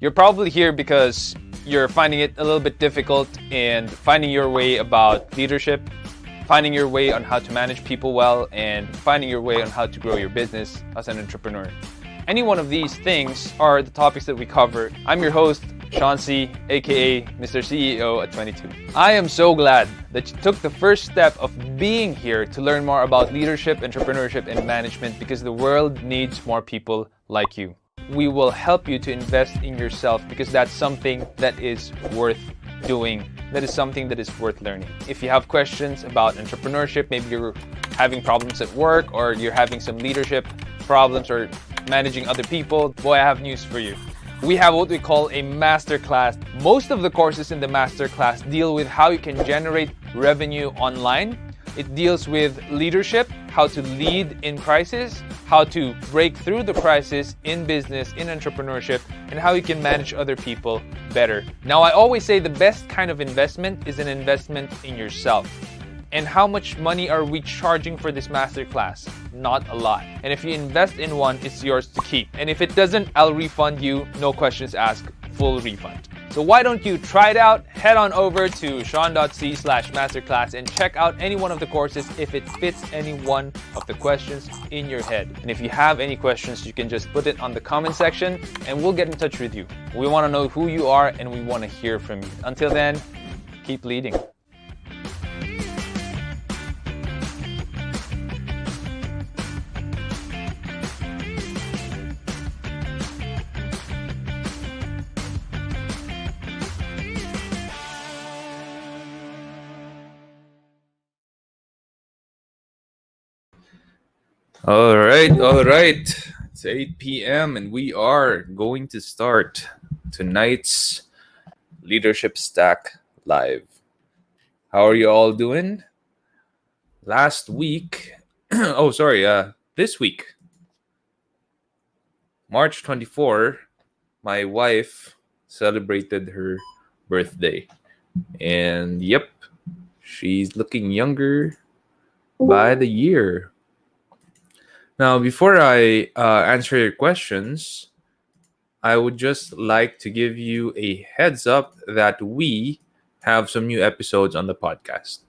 You're probably here because you're finding it a little bit difficult and finding your way about leadership, finding your way on how to manage people well, and finding your way on how to grow your business as an entrepreneur. Any one of these things are the topics that we cover. I'm your host, Sean C, aka Mr. CEO at 22. I am so glad that you took the first step of being here to learn more about leadership, entrepreneurship, and management because the world needs more people like you. We will help you to invest in yourself because that's something that is worth doing. That is something that is worth learning. If you have questions about entrepreneurship, maybe you're having problems at work or you're having some leadership problems or managing other people, boy, I have news for you. We have what we call a masterclass. Most of the courses in the masterclass deal with how you can generate revenue online. It deals with leadership, how to lead in crisis, how to break through the crisis in business, in entrepreneurship, and how you can manage other people better. Now, I always say the best kind of investment is an investment in yourself. And how much money are we charging for this masterclass? Not a lot. And if you invest in one, it's yours to keep. And if it doesn't, I'll refund you, no questions asked, full refund. So why don't you try it out? Head on over to sean.c/masterclass and check out any one of the courses if it fits any one of the questions in your head. And if you have any questions, you can just put it on the comment section and we'll get in touch with you. We want to know who you are and we want to hear from you. Until then, keep leading. All right. It's 8 p.m. and we are going to start tonight's Leadership Stack Live. How are you all doing? Last week, this week, March 24, my wife celebrated her birthday. And yep, she's looking younger by the year. Now, before I answer your questions, I would just like to give you a heads up that we have some new episodes on the podcast.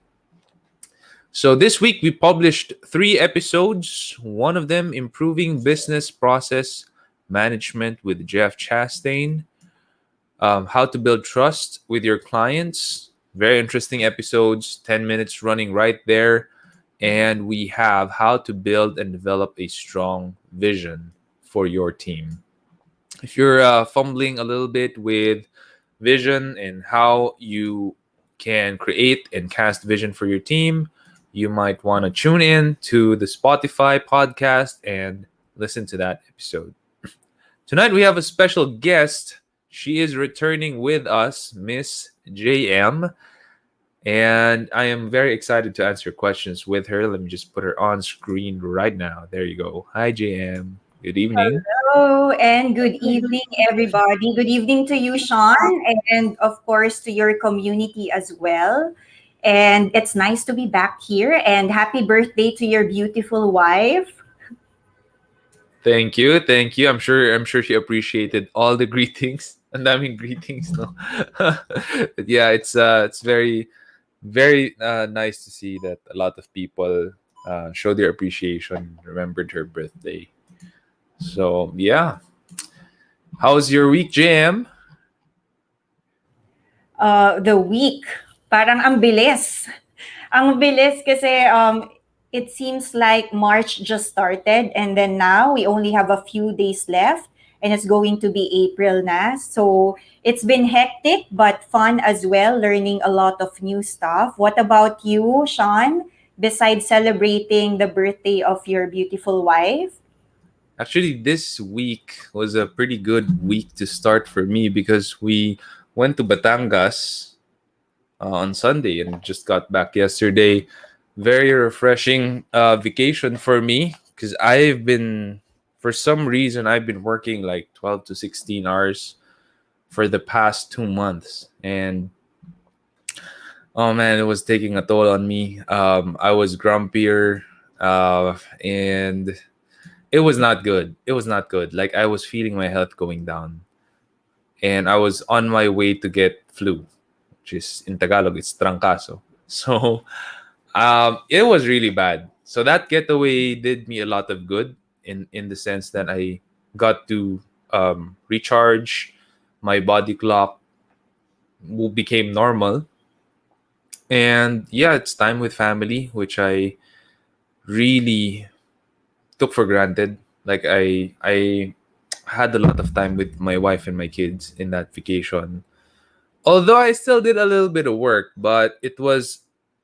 So this week we published 3 episodes, one of them improving business process management with Jeff Chastain, how to build trust with your clients, very interesting episodes, 10 minutes running right there. And we have how to build and develop a strong vision for your team. If you're fumbling a little bit with vision and how you can create and cast vision for your team, you might want to tune in to the Spotify podcast and listen to that episode. Tonight we have a special guest. She is returning with us, Miss JM. And I am very excited to answer questions with her. Let me just put her on screen right now. There you go. Hi, JM. Good evening. Hello and good evening, everybody. Good evening to you, Sean, and of course to your community as well. And it's nice to be back here. And happy birthday to your beautiful wife. Thank you. I'm sure she appreciated all the greetings. And I mean greetings, no. But yeah, it's very nice to see that a lot of people show their appreciation, remembered her birthday. So yeah, how's your week, JM? The week, parang ang bilis. Ang bilis kasi it seems like March just started and then now we only have a few days left. And it's going to be April na. So it's been hectic but fun as well, learning a lot of new stuff. What about you, Sean? Besides celebrating the birthday of your beautiful wife? Actually, this week was a pretty good week to start for me because we went to Batangas on Sunday and just got back yesterday. Very refreshing vacation for me because for some reason, I've been working like 12 to 16 hours for the past 2 months. And oh man, it was taking a toll on me. I was grumpier and it was not good. Like I was feeling my health going down. and I was on my way to get flu, which is in Tagalog, it's trancaso. So it was really bad. So that getaway did me a lot of good in the sense that I got to recharge. My body clock became normal, and yeah, it's time with family, which I really took for granted. Like I had a lot of time with my wife and my kids in that vacation. Although I still did a little bit of work, but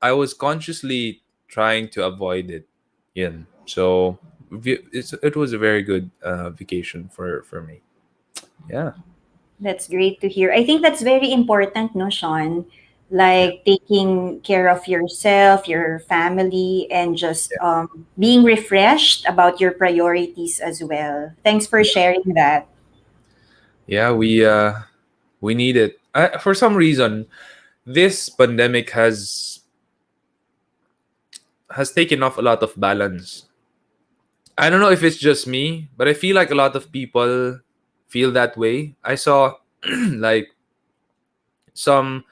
I was consciously trying to avoid it. Yeah. So it was a very good vacation for me. Yeah. That's great to hear. I think that's very important, no, Sean? Like taking care of yourself, your family, and just Yeah. being refreshed about your priorities as well. Thanks for Yeah. sharing that. Yeah, we need it. For some reason, this pandemic has taken off a lot of balance. I don't know if it's just me, but I feel like a lot of people feel that way. I saw like some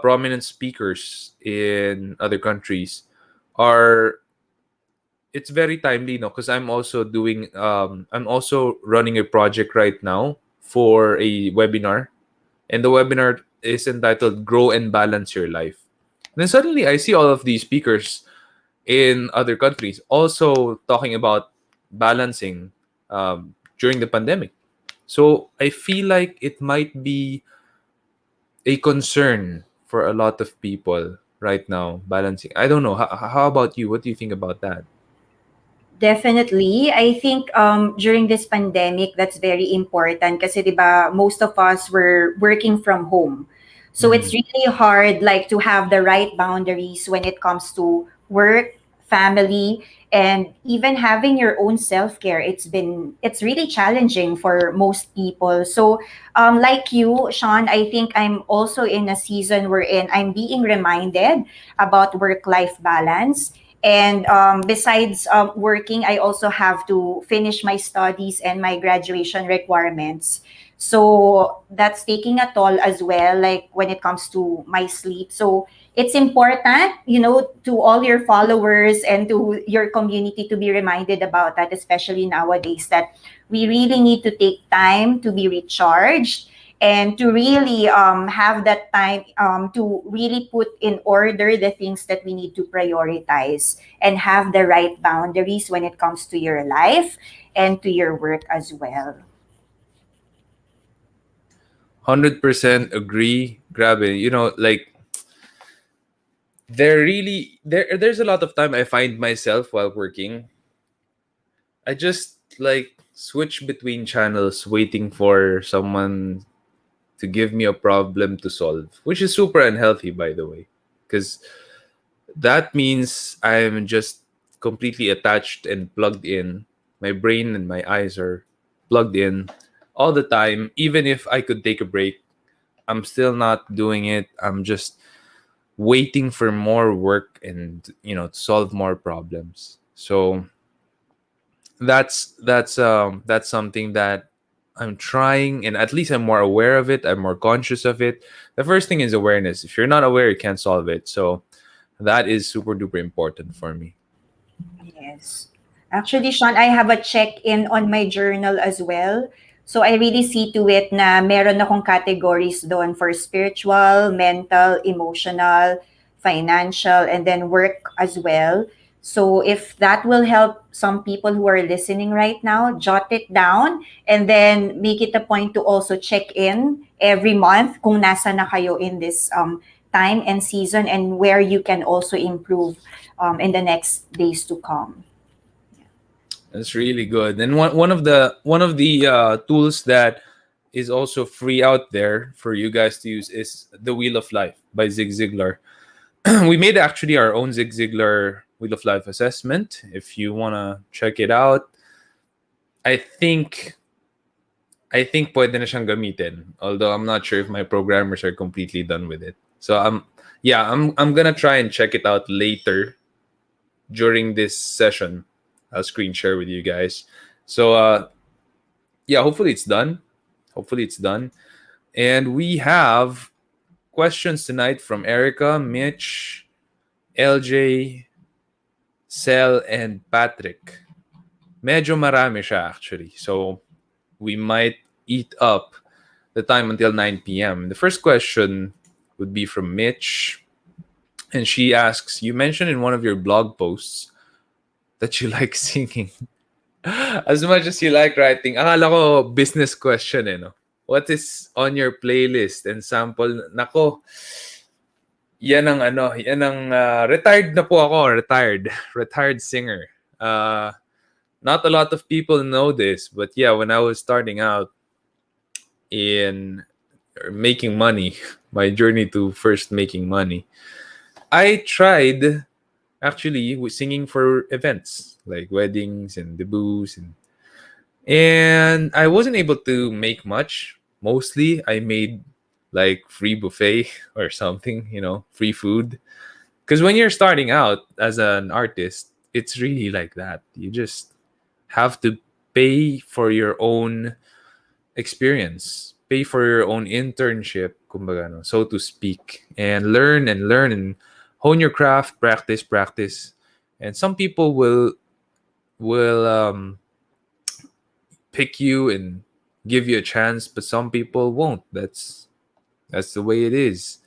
prominent speakers in other countries are it's very timely, no, because I'm also running a project right now for a webinar, and the webinar is entitled Grow and Balance Your Life. And then suddenly I see all of these speakers in other countries also talking about balancing during the pandemic. So I feel like it might be a concern for a lot of people right now, balancing. I don't know. How about you? What do you think about that? Definitely. I think during this pandemic, that's very important kasi 'di ba, most of us were working from home. So it's Mhm. really hard like to have the right boundaries when it comes to work, family, and even having your own self-care. It's really challenging for most people. So like you, Sean, I think I'm also in a season wherein I'm being reminded about work-life balance. And besides working, I also have to finish my studies and my graduation requirements. So that's taking a toll as well, like when it comes to my sleep. So it's important, to all your followers and to your community to be reminded about that, especially nowadays, that we really need to take time to be recharged and to really have that time to really put in order the things that we need to prioritize and have the right boundaries when it comes to your life and to your work as well. 100% agree, Grabe. Like there's a lot of time I find myself while working. I just like switch between channels waiting for someone to give me a problem to solve, which is super unhealthy, by the way, because that means I'm just completely attached and plugged in. My brain and my eyes are plugged in all the time. Even if I could take a break, I'm still not doing it. I'm just waiting for more work and to solve more problems. So that's something that I'm trying, and at least I'm more aware of it. I'm more conscious of it. The first thing is awareness. If you're not aware, you can't solve it. So that is super duper important for me. Yes. Actually, Sean, I have a check-in on my journal as well. So I really see to it na meron akong categories doon for spiritual, mental, emotional, financial, and then work as well. So if that will help some people who are listening right now, jot it down and then make it a point to also check in every month kung nasa na kayo in this time and season and where you can also improve in the next days to come. That's really good. And one of the tools that is also free out there for you guys to use is the Wheel of Life by Zig Ziglar. We made actually our own Zig Ziglar Wheel of Life assessment. If you wanna check it out, I think I think pwede na siyang gamitin. Although I'm not sure if my programmers are completely done with it. So I'm gonna try and check it out later during this session. I'll screen share with you guys. So yeah, hopefully it's done. Hopefully it's done. And we have questions tonight from Erica, Mitch, LJ, Sel, and Patrick. Medyo marami siya actually. So we might eat up the time until 9 p.m. The first question would be from Mitch. And she asks, you mentioned in one of your blog posts that you like singing. As much as you like writing, akala ko business question eh, no? What is on your playlist and sample? Nako, yan ang retired na po ako, retired singer. Not a lot of people know this, but yeah, when I was starting out in making money, my journey to first making money, I tried actually singing for events like weddings and debuts and I wasn't able to make much. Mostly I made like free buffet or something, free food. Because when you're starting out as an artist, it's really like that. You just have to pay for your own experience, pay for your own internship, kumbaga, no, so to speak, and learn and hone your craft, practice. And some people will pick you and give you a chance, but some people won't. That's the way it is.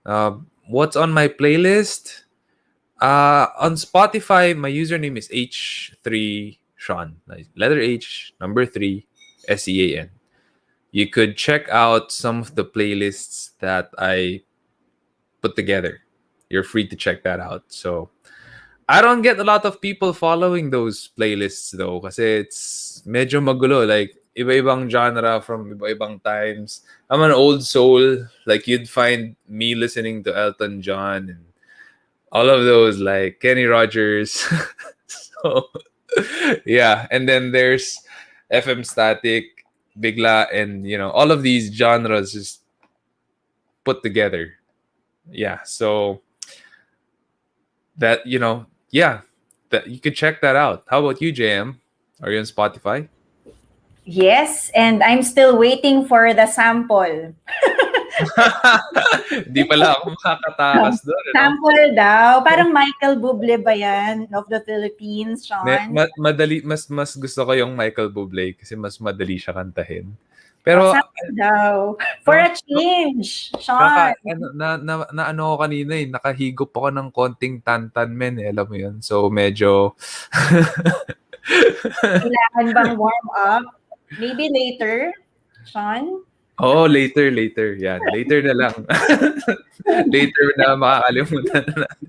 What's on my playlist? On Spotify, my username is H3 Sean. Like letter H, number 3, SEAN. You could check out some of the playlists that I put together. You're free to check that out. So I don't get a lot of people following those playlists though kasi it's medyo magulo, like iba-ibang genre from iba-ibang times. I'm an old soul, like you'd find me listening to Elton John and all of those, like Kenny Rogers. So yeah, and then there's FM Static, Bigla, and all of these genres just put together. Yeah, so that yeah, that you could check that out. How about you, JM? Are you on Spotify? Yes, and I'm still waiting for the sample. Di pala ako makakatakas doon, Sample daw. Parang Michael Bublé ba yan of the Philippines, Sean? Madali, mas gusto ko yung Michael Bublé kasi mas madali siya kantahin. Pero Sample daw. For a change, Sean. na ano ko kanina nakahigop ako ng konting tantan men alam mo yun. So medyo Kailangan bang warm up? Maybe later, Sean? oh, later. Yan. Later na lang. Later na makakalimutan na natin.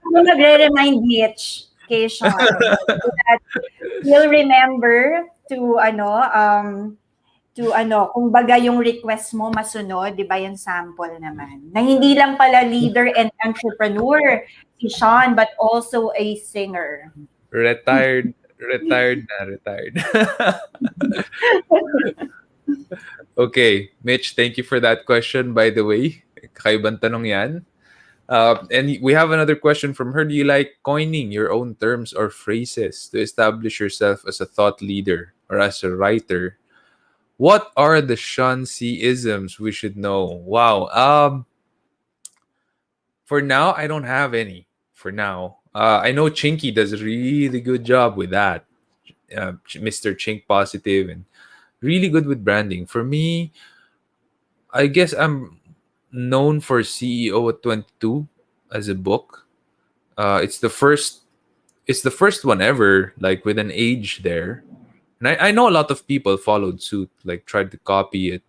Ako nagre-remind Mitch kay Sean so that he'll remember to kung baga yung request mo masunod, di ba yung sample naman. Na hindi lang pala leader and entrepreneur si Sean, but also a singer. Retired. Okay, Mitch, thank you for that question, by the way. Kakaibang tanong yan. And we have another question from her. Do you like coining your own terms or phrases to establish yourself as a thought leader or as a writer? What are the Shansi-isms we should know? Wow. For now, I don't have any. For now. I know Chinky does a really good job with that. Mr. Chink Positive and really good with branding. For me, I guess I'm known for CEO at 22 as a book. It's the first one ever, like with an age there. And I know a lot of people followed suit, like tried to copy it.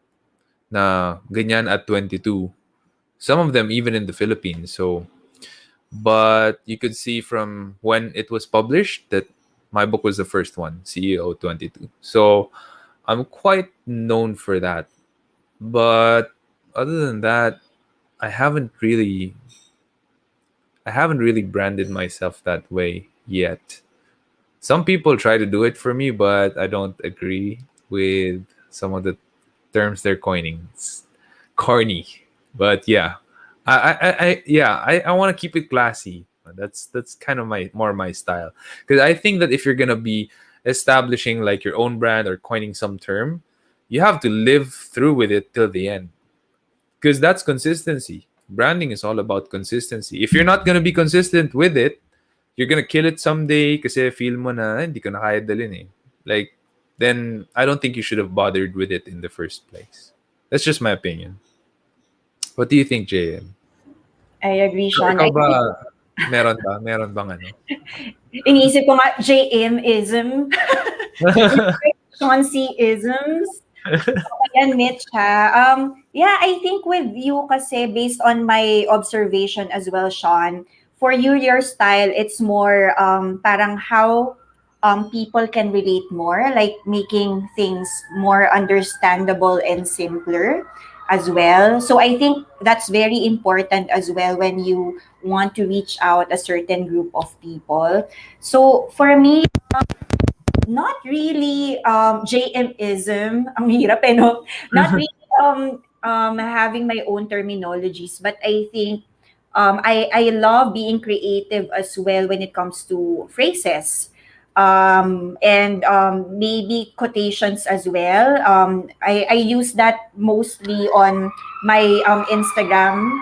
Na ganyan at 22. Some of them even in the Philippines. So, but you could see from when it was published that my book was the first one, CEO 22. So I'm quite known for that. But other than that, I haven't really branded myself that way yet. Some people try to do it for me, but I don't agree with some of the terms they're coining. It's corny, but yeah, I want to keep it classy. That's kind of my style, because I think that if you're gonna be establishing like your own brand or coining some term, you have to live through with it till the end, because that's consistency. Branding is all about consistency. If you're not gonna be consistent with it, you're gonna kill it someday kasi feel mo na hindi ko na kaya dalhin eh. Like, then I don't think you should have bothered with it in the first place. That's just my opinion. What do you think, JM? I agree, Sean. Ikaw I ba, think, meron ba? Meron bang ano? iniisip ko nga, JM-ism. Sean C-isms. Ayan, Mitch, ha? Yeah, I think with you kasi based on my observation as well, Sean, for you, your style, it's more parang how people can relate more, like making things more understandable and simpler as well. So I think that's very important as well when you want to reach out a certain group of people. So for me, not really JMism. Ang hirap eh, no? Not really having my own terminologies, but I think I love being creative as well when it comes to phrases. And maybe quotations as well. I use that mostly on my Instagram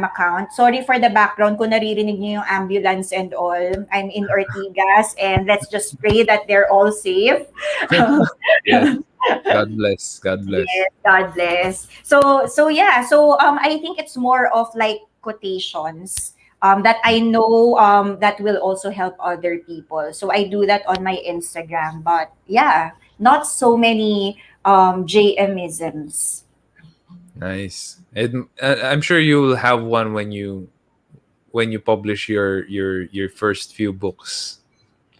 account. Sorry for the background kung naririnig niyo yung ambulance and all. I'm in Ortigas and let's just pray that they're all safe. Yes. God bless. God bless. Yes, God bless. So yeah, so I think it's more of like quotations that I know that will also help other people. So I do that on my Instagram, but yeah, not so many JMisms. Nice. I'm sure you'll have one when you publish your first few books.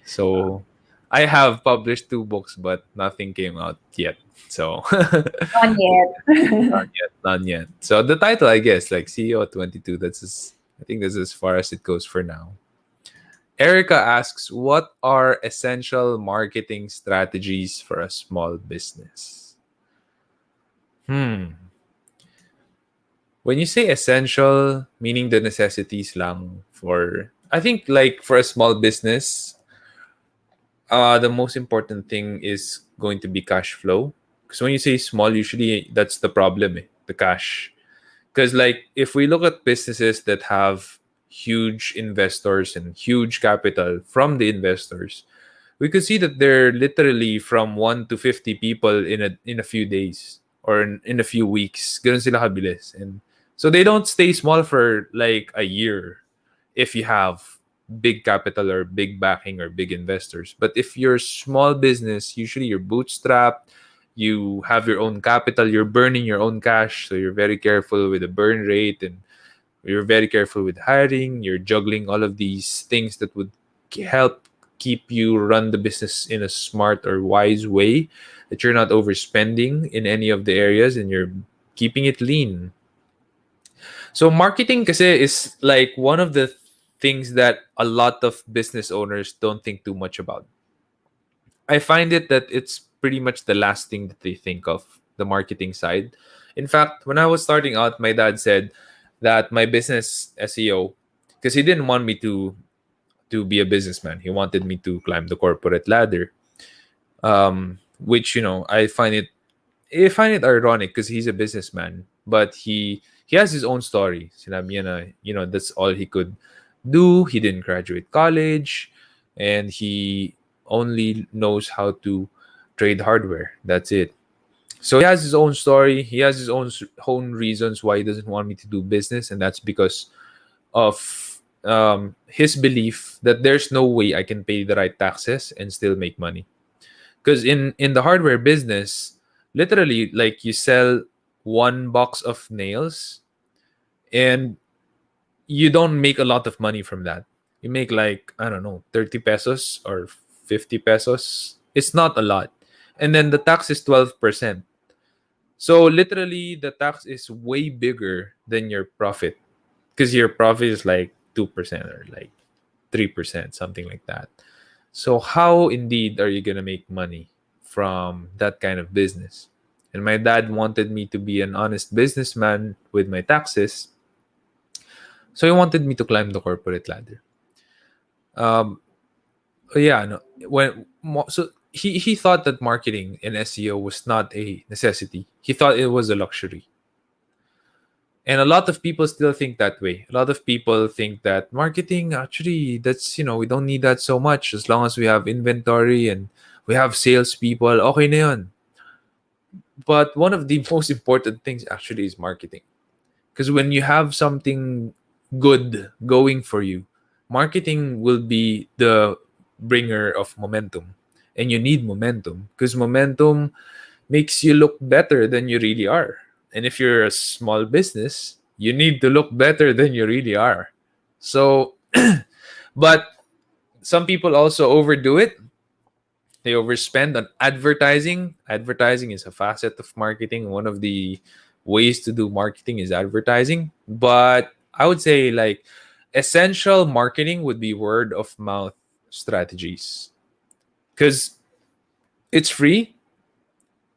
So I have published 2 books, but nothing came out yet. So Not yet. not yet, not yet. So the title, I guess, like CEO 22. I think that's as far as it goes for now. Erica asks, "What are essential marketing strategies for a small business?" Hmm. When you say essential, meaning the necessities lang for, I think like for a small business, the most important thing is going to be cash flow. Because when you say small, usually that's the problem, the cash. Because like if we look at businesses that have huge investors and huge capital from the investors, we could see that they're literally from 1 to 50 people in a few days or in a few weeks. Ganun sila kabilis. And so they don't stay small for like a year if you have big capital or big backing or big investors. But if you're a small business, usually you're bootstrapped, you have your own capital, you're burning your own cash, so you're very careful with the burn rate and you're very careful with hiring, you're juggling all of these things that would help keep you run the business in a smart or wise way, that you're not overspending in any of the areas and you're keeping it lean. So marketing kasi is like one of the things that a lot of business owners don't think too much about. I find it that it's pretty much the last thing that they think of, the marketing side. In fact, when I was starting out, my dad said that my business SEO, because he didn't want me to be a businessman. He wanted me to climb the corporate ladder. Which I find it ironic because he's a businessman, but he has his own story. Sinabi niya na, that's all he could do. He didn't graduate college, and he only knows how to trade hardware. That's it. So he has his own story. He has his own reasons why he doesn't want me to do business, and that's because of his belief that there's no way I can pay the right taxes and still make money. Because in the hardware business, literally, like you sell 1 box of nails, and you don't make a lot of money from that. You make like, I don't know, 30 pesos or 50 pesos. It's not a lot. And then the tax is 12%. So literally the tax is way bigger than your profit, because your profit is like 2% or like 3%, something like that. So how indeed are you going to make money from that kind of business? And my dad wanted me to be an honest businessman with my taxes. So he wanted me to climb the corporate ladder. Um, yeah, no. So he thought that marketing and SEO was not a necessity. He thought it was a luxury. And a lot of people still think that way. A lot of people think that marketing, actually, that's, we don't need that so much. As long as we have inventory and we have salespeople, okay na yun. But one of the most important things actually is marketing. Because when you have something good going for you, marketing will be the bringer of momentum. And you need momentum because momentum makes you look better than you really are. And if you're a small business, you need to look better than you really are. So, but some people also overdo it. They overspend on advertising. Advertising is a facet of marketing. One of the ways to do marketing is advertising. But I would say, like, essential marketing would be word of mouth strategies because it's free.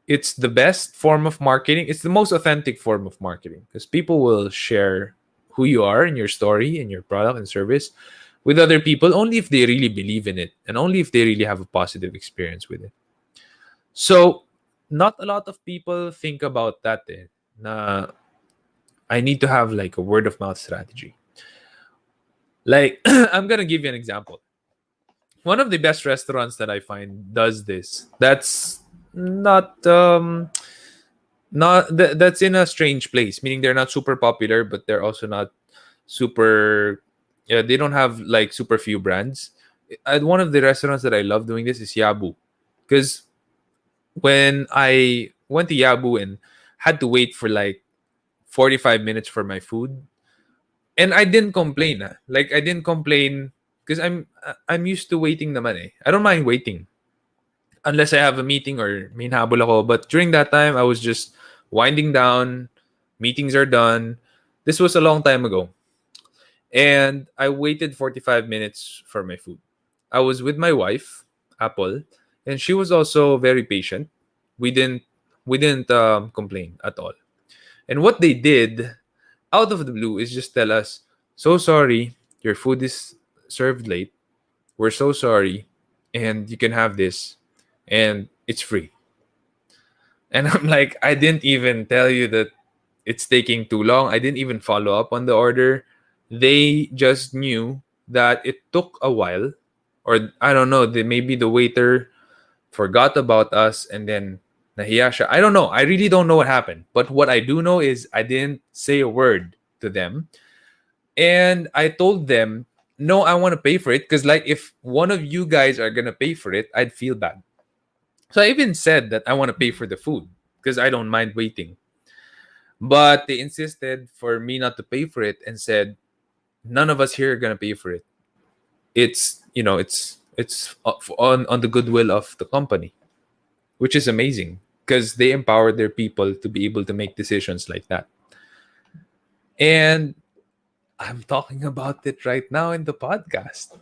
It's the best form of marketing. It's the most authentic form of marketing because people will share who you are and your story and your product and service with other people only if they really believe in it and only if they really have a positive experience with it. So, not a lot of people think about that. Na I need to have like a word of mouth strategy. Like, I'm gonna give you an example. One of the best restaurants that I find does this. That's not that's in a strange place, meaning they're not super popular, but they're also not super. Yeah, they don't have like super few brands. At one of the restaurants that I love doing this is Yabu, because when I went to Yabu and had to wait for like 45 minutes for my food, and I didn't complain. Like I didn't complain because I'm used to waiting naman eh. I don't mind waiting unless I have a meeting or may nahabol ako. But during that time, I was just winding down. Meetings are done. This was a long time ago. And I waited 45 minutes for my food. I was with my wife, Apple, and she was also very patient. We didn't we didn't complain at all. And what they did out of the blue is just tell us, "So sorry, your food is served late. We're so sorry, and you can have this, and it's free." And I'm like, I didn't even tell you that it's taking too long. I didn't even follow up on the order. They just knew that it took a while, or I don't know, maybe the waiter forgot about us and then nahiya siya. I don't know. I really don't know what happened. But what I do know is I didn't say a word to them. And I told them, no, I want to pay for it. Because, like, if one of you guys are going to pay for it, I'd feel bad. So I even said that I want to pay for the food because I don't mind waiting. But they insisted for me not to pay for it and said, none of us here are going to pay for it. It's on the goodwill of the company, which is amazing because they empower their people to be able to make decisions like that. And I'm talking about it right now in the podcast,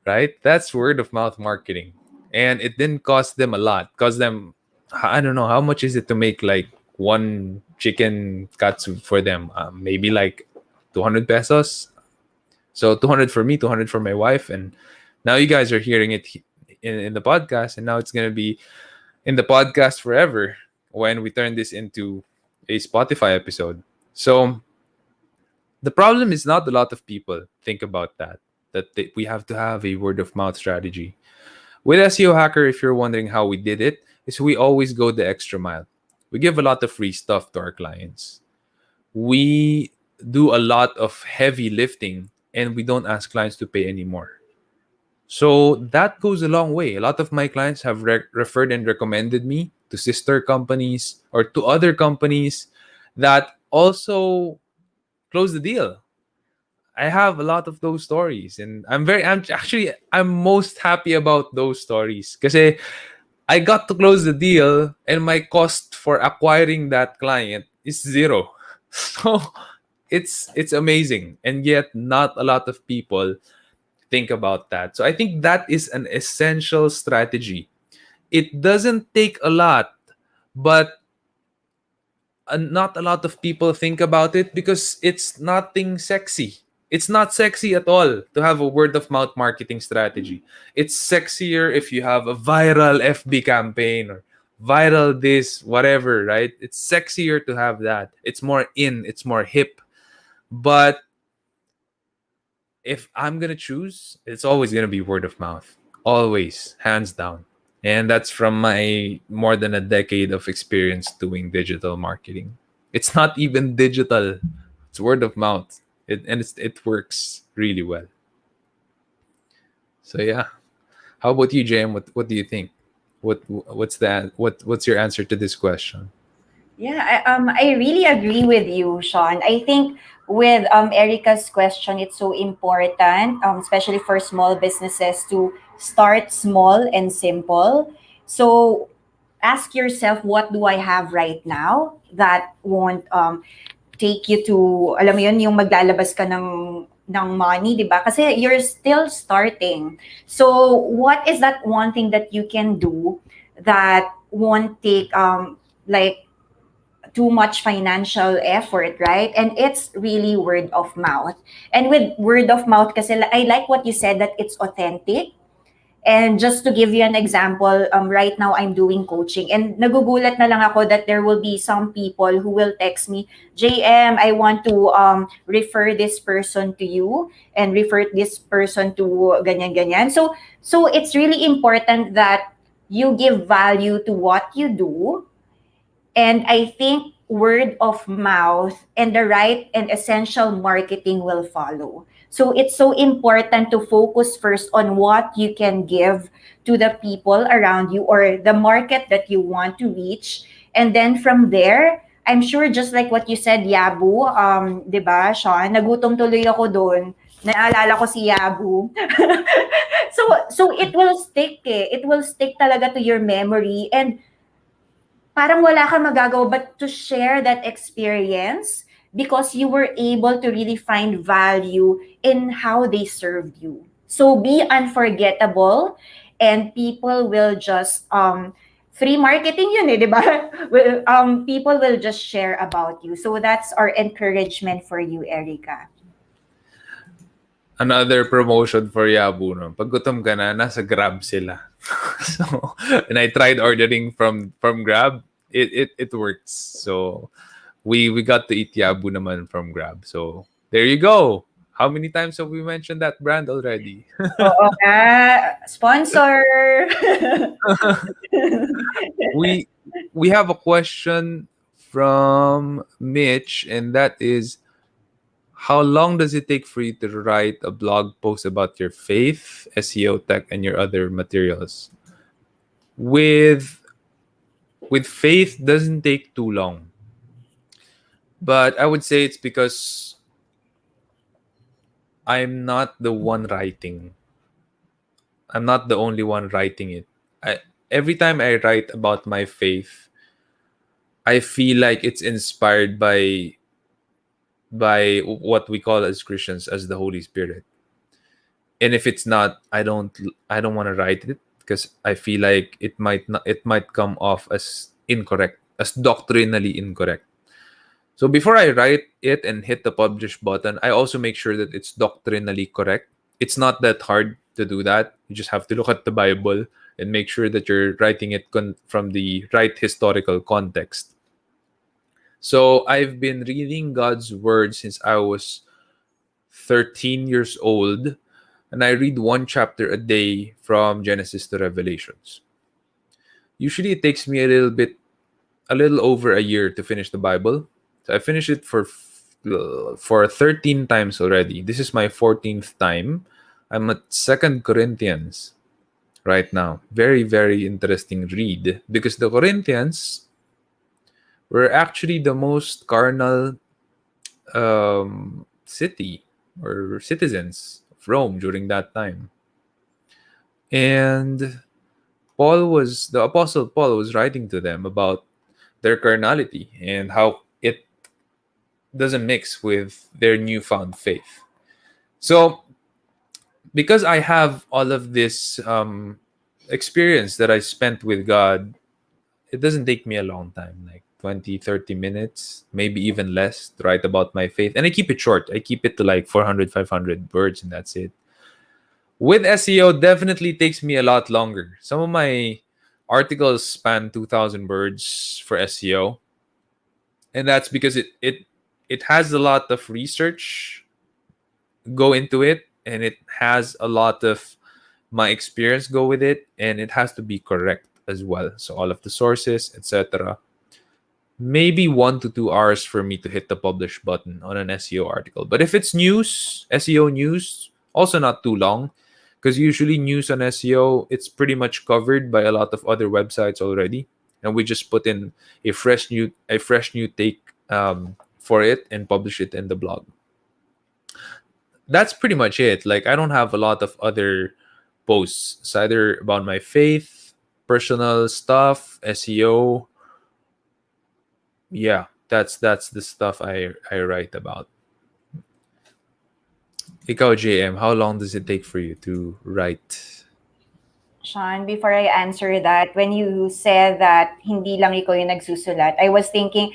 right? That's word of mouth marketing. And it didn't cost them a lot. Cost them, I don't know, how much is it to make like one chicken katsu for them? Maybe like 200 pesos. So 200 for me, 200 for my wife. And now you guys are hearing it in the podcast. And now it's going to be in the podcast forever when we turn this into a Spotify episode. So the problem is not a lot of people think about that we have to have a word of mouth strategy. With SEO Hacker, if you're wondering how we did it, is we always go the extra mile. We give a lot of free stuff to our clients. We do a lot of heavy lifting and we don't ask clients to pay anymore. So that goes a long way. A lot of my clients have referred and recommended me to sister companies or to other companies that also close the deal. I have a lot of those stories, and I'm most happy about those stories because I got to close the deal, and my cost for acquiring that client is zero. So it's amazing, and yet not a lot of people think about that. So I think that is an essential strategy. It doesn't take a lot, but not a lot of people think about it because it's nothing sexy. It's not sexy at all to have a word of mouth marketing strategy. It's sexier if you have a viral FB campaign or viral this, whatever, right? It's sexier to have that. It's more in, it's more hip. But if I'm going to choose, it's always going to be word of mouth. Always, hands down. And that's from my more than a decade of experience doing digital marketing. It's not even digital, it's word of mouth. It works really well. So yeah. How about you, Jam? What do you think? What's that? What's your answer to this question? Yeah, I really agree with you, Sean. I think with Erica's question, it's so important, especially for small businesses, to start small and simple. So ask yourself, what do I have right now that won't take you to, alam mo yun, yung maglalabas ka ng money, di ba? Kasi you're still starting. So what is that one thing that you can do that won't take like too much financial effort, right? And it's really word of mouth. And with word of mouth, kasi I like what you said, that it's authentic. And just to give you an example, right now I'm doing coaching, and nagugulat na lang ako that there will be some people who will text me, JM, I want to refer this person to you and refer this person to ganyan ganyan. So it's really important that you give value to what you do, and I think word of mouth and the right and essential marketing will follow. So it's so important to focus first on what you can give to the people around you or the market that you want to reach. And then from there, I'm sure just like what you said, Yabu, 'di ba, Sean, nagutom tuloy ako doon. Naalala ko si Yabu. So it will stick eh. It will stick talaga to your memory, and parang wala kang magagawa but to share that experience because you were able to really find value in how they served you. So be unforgettable, and people will just free marketing yun eh, di ba? People will just share about you. So that's our encouragement for you, Erica. Another promotion for Yabu, no? Pag gutom ka na, nasa Grab sila. So, and I tried ordering from Grab. It works. So, we got to eat Yabu naman from Grab. So, there you go. How many times have we mentioned that brand already? Oo nga. Sponsor! we we have a question from Mitch, and that is, how long does it take for you to write a blog post about your faith, SEO tech, and your other materials? With faith, doesn't take too long, but I would say it's because I'm not the one writing. I'm not the only one writing it. Every time I write about my faith, I feel like it's inspired by what we call as Christians as the Holy Spirit. And if it's not, I don't want to write it because I feel like it might come off as incorrect, as doctrinally incorrect. So before I write it and hit the publish button, I also make sure that it's doctrinally correct. It's not that hard to do that. You just have to look at the Bible and make sure that you're writing it from the right historical context. So I've been reading God's word since I was 13 years old, and I read one chapter a day from Genesis to Revelations. Usually it takes me a little over a year to finish the Bible. So I finished it for 13 times already. This is my 14th time. I'm at 2 Corinthians right now. Very, very interesting read because the Corinthians were actually the most carnal city or citizens of Rome during that time. And the Apostle Paul was writing to them about their carnality and how it doesn't mix with their newfound faith. So, because I have all of this experience that I spent with God, it doesn't take me a long time. Like 20, 30 minutes, maybe even less to write about my faith. And I keep it short. I keep it to like 400, 500 words, and that's it. With SEO, definitely takes me a lot longer. Some of my articles span 2,000 words for SEO, and that's because it has a lot of research go into it, and it has a lot of my experience go with it, and it has to be correct as well. So all of the sources, etc. Maybe 1 to 2 hours for me to hit the publish button on an SEO article. But if it's news, SEO news, also not too long, because usually news on SEO, it's pretty much covered by a lot of other websites already, and we just put in a fresh new take for it and publish it in the blog. That's pretty much it. Like, I don't have a lot of other posts. It's either about my faith, personal stuff, SEO. Yeah, that's the stuff I write about. Ikaw, JM, how long does it take for you to write? Sean, before I answer that, when you said that hindi lang ikaw yung nagsusulat, I was thinking,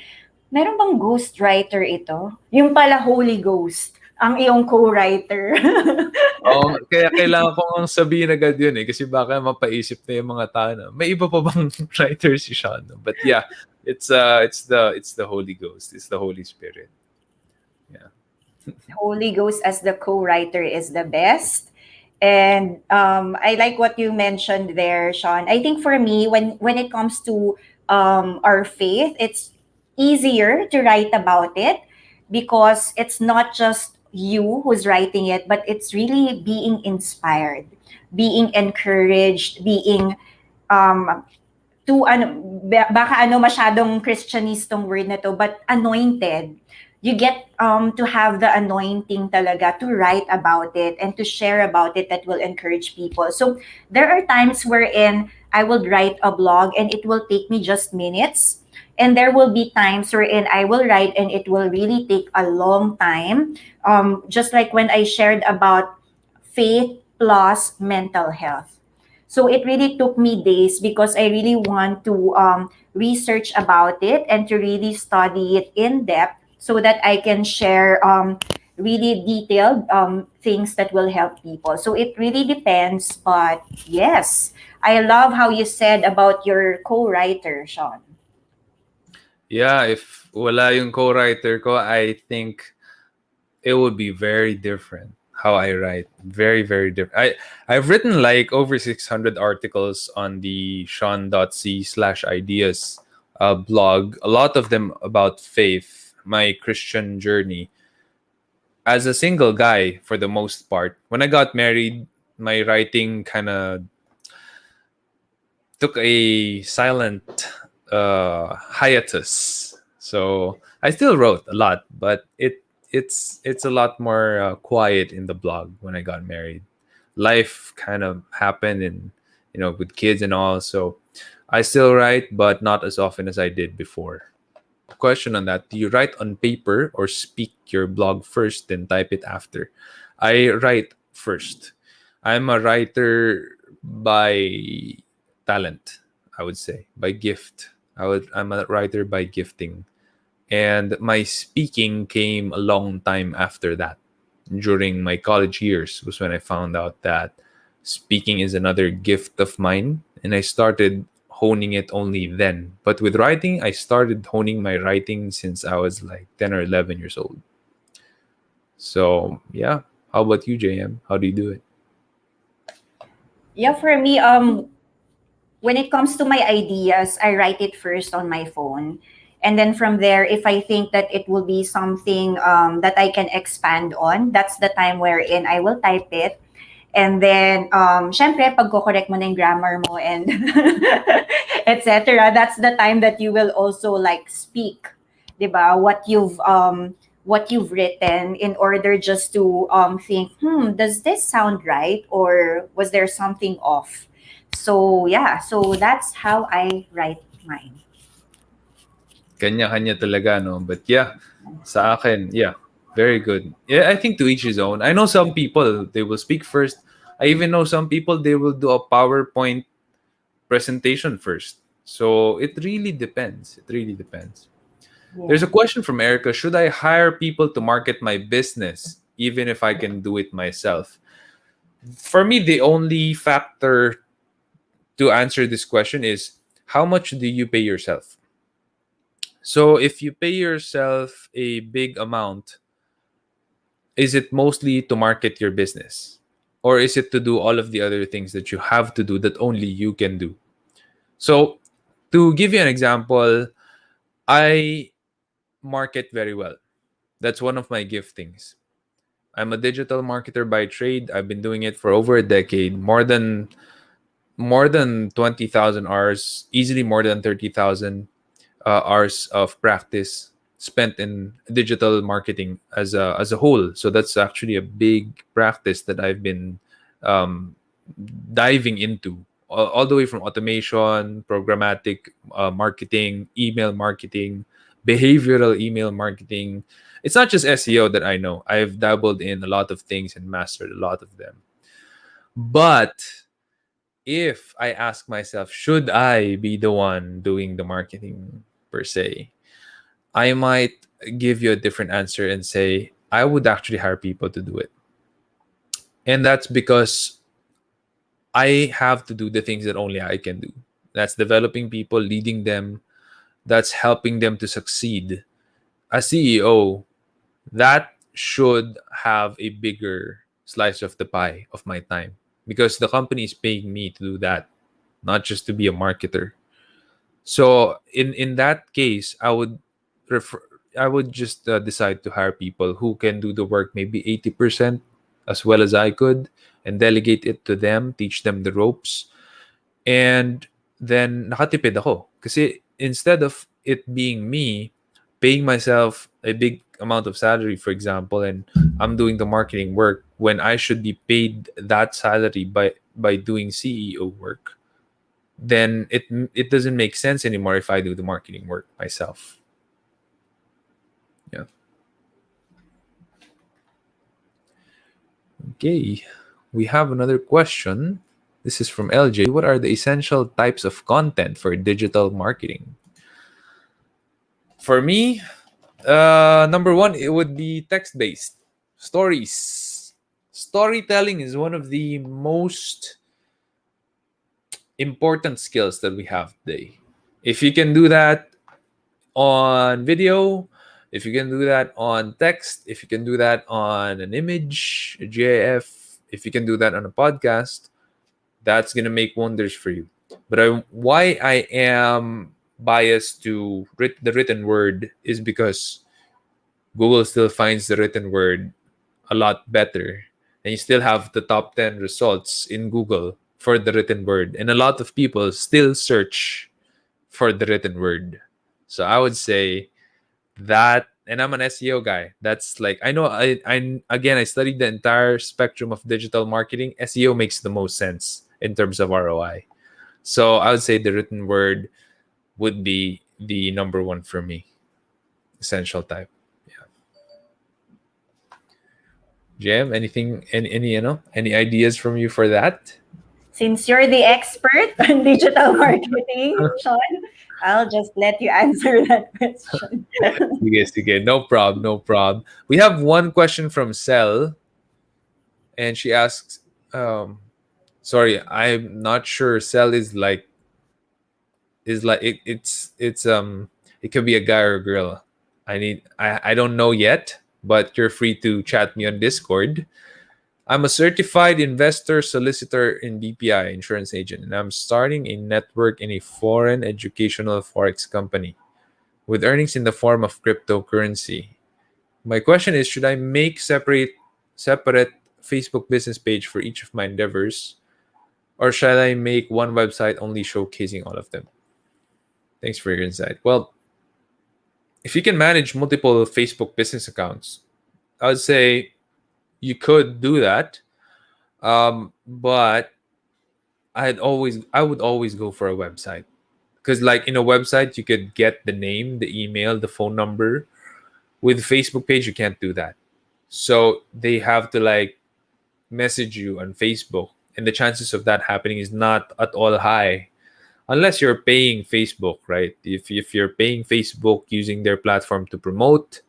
meron bang ghostwriter ito? Yung pala Holy Ghost, ang iyong co-writer. Oh, kaya kailangan ko ngang sabihin agad yun eh, kasi baka mapaisip na yung mga tao na may iba pa bang writer si Sean. But yeah, it's the Holy Ghost, it's the Holy Spirit. Yeah. Holy Ghost as the co-writer is the best. And I like what you mentioned there, Sean. I think for me, when it comes to our faith, it's easier to write about it because it's not just you who's writing it, but it's really being inspired, being encouraged, being um, to ano baka ano masyadong Christianistong word na to, but anointed. You get to have the anointing talaga to write about it and to share about it that will encourage people. So there are times wherein I will write a blog and it will take me just minutes. And there will be times wherein I will write and it will really take a long time. Just like when I shared about faith plus mental health. So it really took me days because I really want to research about it and to really study it in depth so that I can share really detailed things that will help people. So it really depends. But yes, I love how you said about your co-writer, Sean. Yeah, if wala yung co-writer ko, I think it would be very different how I write. Very, very different. I've written like over 600 articles on the sean.c/ideas blog, a lot of them about faith, my Christian journey. As a single guy, for the most part, when I got married, my writing kind of took a silent hiatus. So I still wrote a lot, but it's a lot more quiet in the blog when I got married. Life kind of happened, and with kids and all. So I still write, but not as often as I did before. Question on that: do you write on paper or speak your blog first, then type it after? I write first. I'm a writer by talent, I would say, by gift. I'm a writer by gifting. And my speaking came a long time after that. During my college years was when I found out that speaking is another gift of mine, and I started honing it only then. But with writing, I started honing my writing since I was like 10 or 11 years old. So, yeah. How about you, JM? How do you do it? Yeah, for me, when it comes to my ideas, I write it first on my phone. And then from there, if I think that it will be something that I can expand on, that's the time wherein I will type it. And then, syempre, pag-correct mo na yung grammar mo and etc. That's the time that you will also like speak, diba? What you've written in order just to think, does this sound right or was there something off? So yeah, so that's how I write mine. Kanya-kanya talaga, no? But yeah, sa akin, yeah, very good. Yeah, I think to each his own. I know some people, they will speak first. I even know some people, they will do a PowerPoint presentation first. So it really depends. It really depends. There's a Yeah. question from Erica. Should I hire people to market my business, even if I can do it myself? For me, the only factor to answer this question is how much do you pay yourself? So if you pay yourself a big amount, is it mostly to market your business? Or is it to do all of the other things that you have to do that only you can do? So to give you an example, I market very well. That's one of my giftings. I'm a digital marketer by trade. I've been doing it for over a decade, more than 20,000 hours, easily more than 30,000 hours of practice spent in digital marketing as a whole. So that's actually a big practice that I've been um, diving into, all the way from automation, programmatic marketing, email marketing, behavioral email marketing. It's not just SEO that I know. I've dabbled in a lot of things and mastered a lot of them. But if I ask myself, should I be the one doing the marketing per se, I might give you a different answer and say I would actually hire people to do it. And that's because I have to do the things that only I can do. That's developing people, leading them, that's helping them to succeed. As CEO, that should have a bigger slice of the pie of my time because the company is paying me to do that, not just to be a marketer. So in that case, refer I would just decide to hire people who can do the work maybe 80% as well as I could, and delegate it to them, teach them the ropes, and then nakatipid ako. Kasi instead of it being me paying myself a big amount of salary, for example, and I'm doing the marketing work when I should be paid that salary by doing CEO work, then it doesn't make sense anymore if I do the marketing work myself. Yeah. Okay. We have another question. This is from LJ. What are the essential types of content for digital marketing? For me, number one, it would be text based stories. Storytelling is one of the most important skills that we have today. If you can do that on video, if you can do that on text, if you can do that on an image, a GIF, if you can do that on a podcast, that's going to make wonders for you. But why I am biased to the written word is because Google still finds the written word a lot better. And you still have the top 10 results in Google for the written word. And a lot of people still search for the written word. So I would say that, and I'm an SEO guy. That's like, I know, I studied the entire spectrum of digital marketing. SEO makes the most sense in terms of ROI. So I would say the written word would be the number one for me. Essential type. Jam, anything, any any ideas from you for that? Since you're the expert on digital marketing, Sean, I'll just let you answer that question. Sige, sige. No problem, no problem. We have one question from Cell, and she asks, sorry, I'm not sure. Cell is like it could be a guy or a girl. I don't know yet, but you're free to chat me on Discord. I'm a certified investor solicitor in BPI, insurance agent, and I'm starting a network in a foreign educational forex company with earnings in the form of cryptocurrency. My question is, should I make separate Facebook business page for each of my endeavors, or should I make one website only showcasing all of them? Thanks for your insight. Well, if you can manage multiple Facebook business accounts, I would say you could do that. But I would always go for a website, because like in a website you could get the name, the email, the phone number. With Facebook page you can't do that. So they have to like message you on Facebook, and the chances of that happening is not at all high. unless you're paying Facebook, right? If you're paying Facebook using their platform to promote,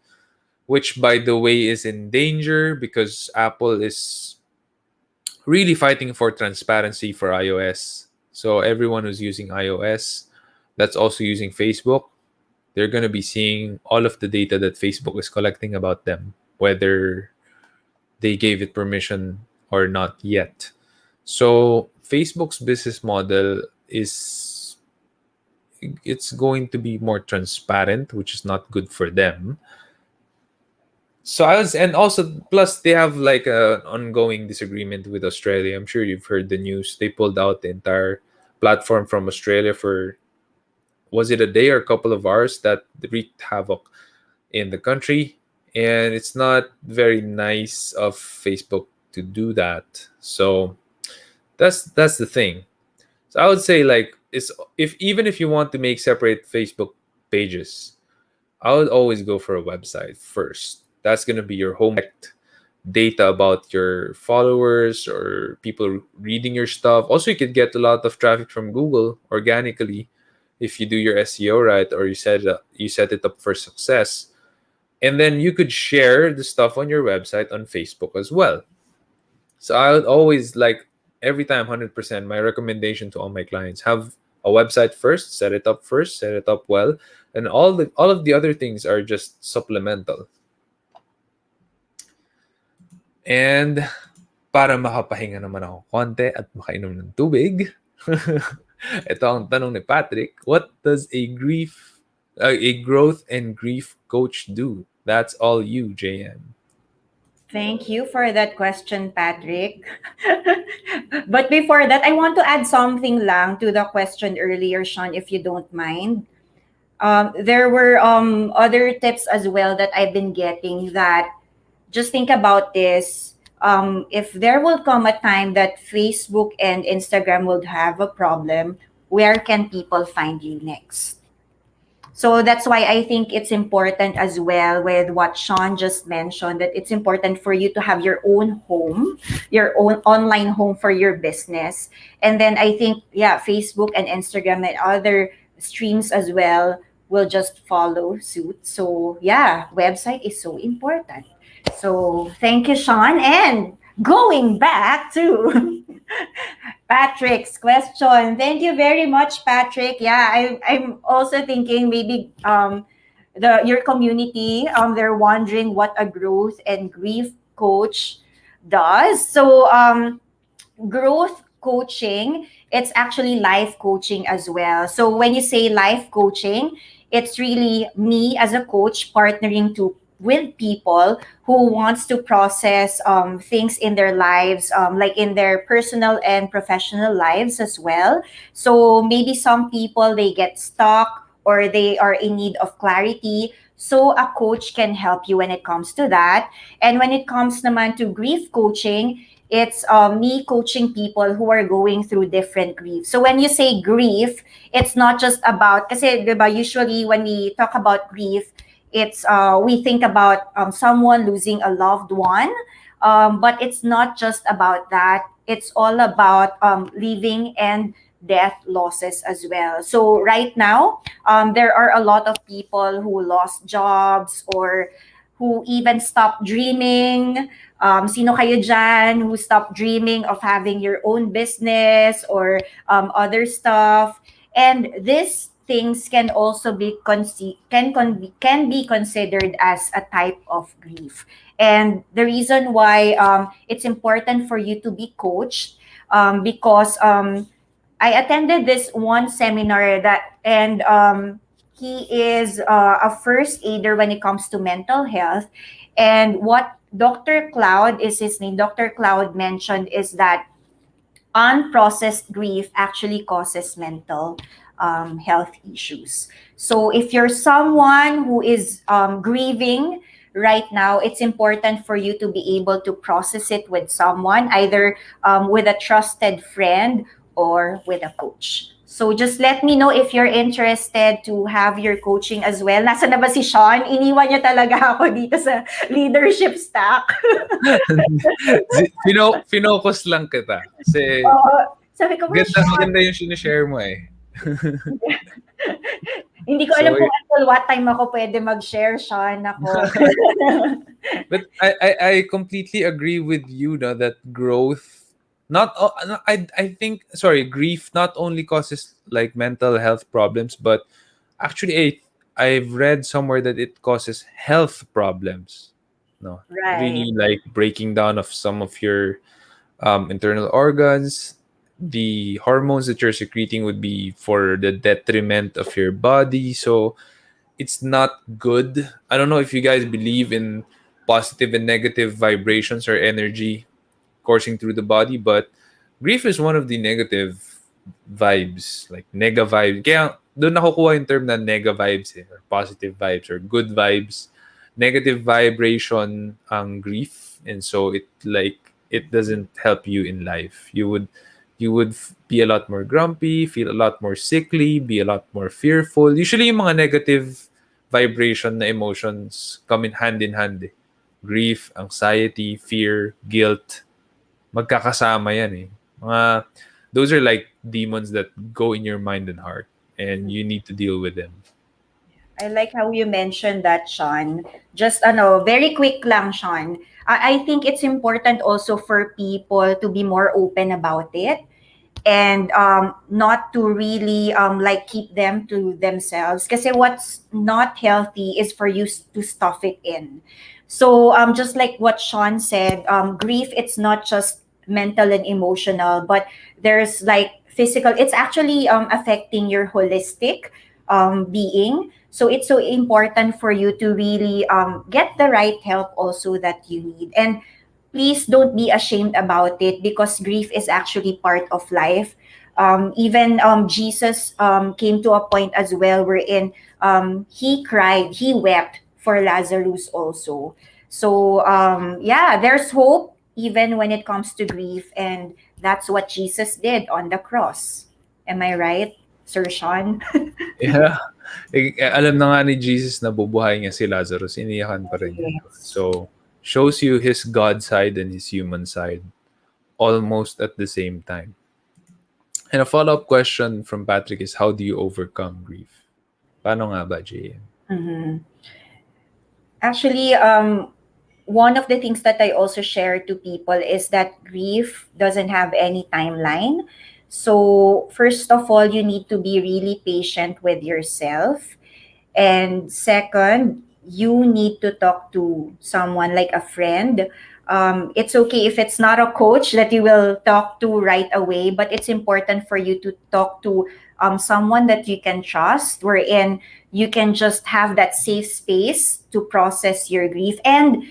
which by the way is in danger because Apple is really fighting for transparency for iOS. So everyone who's using iOS that's also using Facebook, they're going to be seeing all of the data that Facebook is collecting about them, whether they gave it permission or not yet. So Facebook's business model is it's going to be more transparent, which is not good for them. So I was, and also plus they have like an ongoing disagreement with Australia. I'm sure you've heard the news. They pulled out the entire platform from Australia for, was it a day or a couple of hours, that wreaked havoc in the country, and it's not very nice of Facebook to do that. So that's the thing. So I would say like, it's, if even if you want to make separate Facebook pages, I would always go for a website first. That's going to be your home data about your followers or people reading your stuff. Also, you could get a lot of traffic from Google organically if you do your SEO right, or you set it up for success. And then you could share the stuff on your website on Facebook as well. So I would always, like, every time 100%, my recommendation to all my clients, have a website first, set it up first, set it up well, and all of the other things are just supplemental. And para makapahinga naman ako konti at makainom ng tubig, ito ang tanong ni Patrick, what does a growth and grief coach do? That's all you, JM. Thank you for that question, Patrick. But before that, I want to add something lang to the question earlier, Sean, if you don't mind. There were other tips as well that I've been getting, that just think about this. If there will come a time that Facebook and Instagram will have a problem, where can people find you next? So that's why I think it's important as well, with what Sean just mentioned, that it's important for you to have your own home, your own online home for your business. And then I think, yeah, Facebook and Instagram and other streams as well will just follow suit. So yeah, website is so important. So thank you, Sean. And going back to Patrick's question. Thank you very much, Patrick. Yeah, I'm also thinking maybe your community, they're wondering what a growth and grief coach does. So growth coaching, it's actually life coaching as well. So when you say life coaching, it's really me as a coach partnering to with people who wants to process things in their lives, like in their personal and professional lives as well. So maybe some people, they get stuck or they are in need of clarity. So a coach can help you when it comes to that. And when it comes naman to grief coaching, it's me coaching people who are going through different grief. So when you say grief, it's not just about, kasi diba, usually when we talk about grief, it's we think about someone losing a loved one, but it's not just about that. It's all about living and death losses as well. So right now, there are a lot of people who lost jobs or who even stopped dreaming. Sino kayo dyan who stopped dreaming of having your own business or other stuff? And these things can also be can be considered as a type of grief. And the reason why it's important for you to be coached, because I attended this one seminar that, and he is a first aider when it comes to mental health. And what Dr. Cloud is his name, Dr. Cloud mentioned is that unprocessed grief actually causes mental health issues. So if you're someone who is grieving right now, it's important for you to be able to process it with someone, either with a trusted friend or with a coach. So just let me know if you're interested to have your coaching as well. Nasa na ba si Sean? Iniwan niya talaga ako dito sa leadership stack. Finocus lang kita. Kasi Sabi ko, maganda yung sinishare mo eh. Hindi ko alam So kung until what time ako pwede mag-share, Sean, ako. but I completely agree with you no, that growth not no, I think sorry grief not only causes like mental health problems but actually I've read somewhere that it causes health problems no Right. really like breaking down of some of your internal organs. The hormones that you're secreting would be for the detriment of your body, so it's not good. I don't know if you guys believe in positive and negative vibrations or energy coursing through the body, but grief is one of the negative vibes, like nega vibes. Kaya doon nakukuha yung term na nega vibes or positive vibes or good vibes. Negative vibration ang grief, and so it doesn't help you in life. You would be a lot more grumpy, feel a lot more sickly, be a lot more fearful. Usually yung mga negative vibration na emotions come in hand eh. Grief, anxiety, fear, guilt, magkakasama yan eh. Those are like demons that go in your mind and heart and you need to deal with them. I like how you mentioned that, Sean. Just very quick lang, Sean. I think it's important also for people to be more open about it and not to really like keep them to themselves. Because what's not healthy is for you to stuff it in. So just like what Sean said, grief, it's not just mental and emotional, but there's like physical. It's actually affecting your holistic being. So it's so important for you to really get the right help also that you need. And please don't be ashamed about it because grief is actually part of life. Even Jesus came to a point as well wherein he cried, he wept for Lazarus also. So yeah, there's hope even when it comes to grief, and that's what Jesus did on the cross. Am I right, Sir Sean? Yeah. Alam na nga ni Jesus na bubuhay niya si Lazarus, iniyakan pa rin niya. Yes. So, shows you his God side and his human side almost at the same time. And a follow-up question from Patrick is, how do you overcome grief? Paano nga ba, JM? Mhm. Actually, one of the things that I also share to people is that grief doesn't have any timeline. So, first of all, you need to be really patient with yourself. And second, you need to talk to someone like a friend. It's okay if it's not a coach that you will talk to right away, but it's important for you to talk to someone that you can trust, wherein you can just have that safe space to process your grief and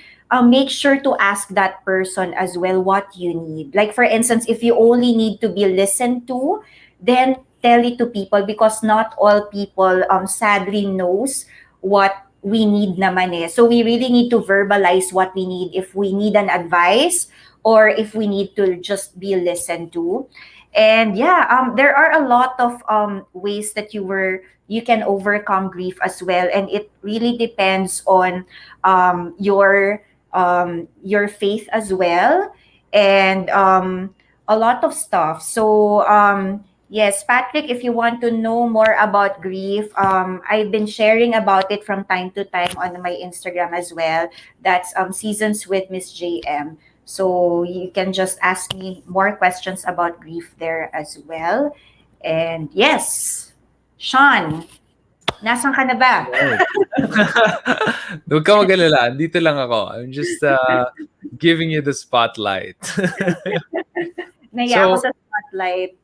make sure to ask that person as well what you need. Like, for instance, if you only need to be listened to, then tell it to people because not all people sadly knows what we need naman eh. So we really need to verbalize what we need if we need an advice or if we need to just be listened to. And yeah, there are a lot of ways that you can overcome grief as well, and it really depends on your faith as well, and a lot of stuff. So yes, Patrick, if you want to know more about grief, I've been sharing about it from time to time on my Instagram as well. That's Seasons with Miss JM. So you can just ask me more questions about grief there as well. And yes, Sean, nasan ka na ba? Huwag ka mag-alala. Dito lang ako. I'm just giving you the spotlight. Naya ako So, sa spotlight.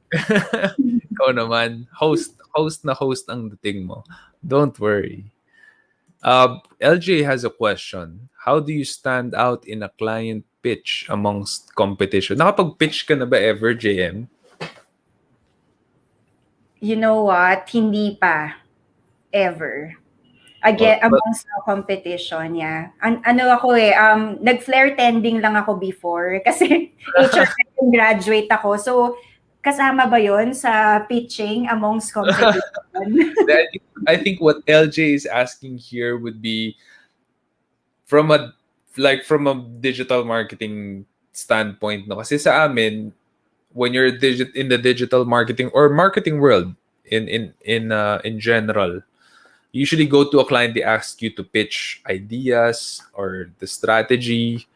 ikaw naman, host na host ang dating mo. Don't worry. LJ has a question. How do you stand out in a client pitch amongst competition? Nakapag-pitch ka na ba ever, JM? You know what? Hindi pa. Ever. Well, Again, amongst the competition, yeah. Ano ako eh, nag-flare tending lang ako before kasi HR yung graduate ako. So, kasama ba yon sa pitching amongst competition? I think what LJ is asking here would be from a digital marketing standpoint no kasi sa amin when you're in the digital marketing or marketing world in general. Usually go to a client, they ask you to pitch ideas or the strategy,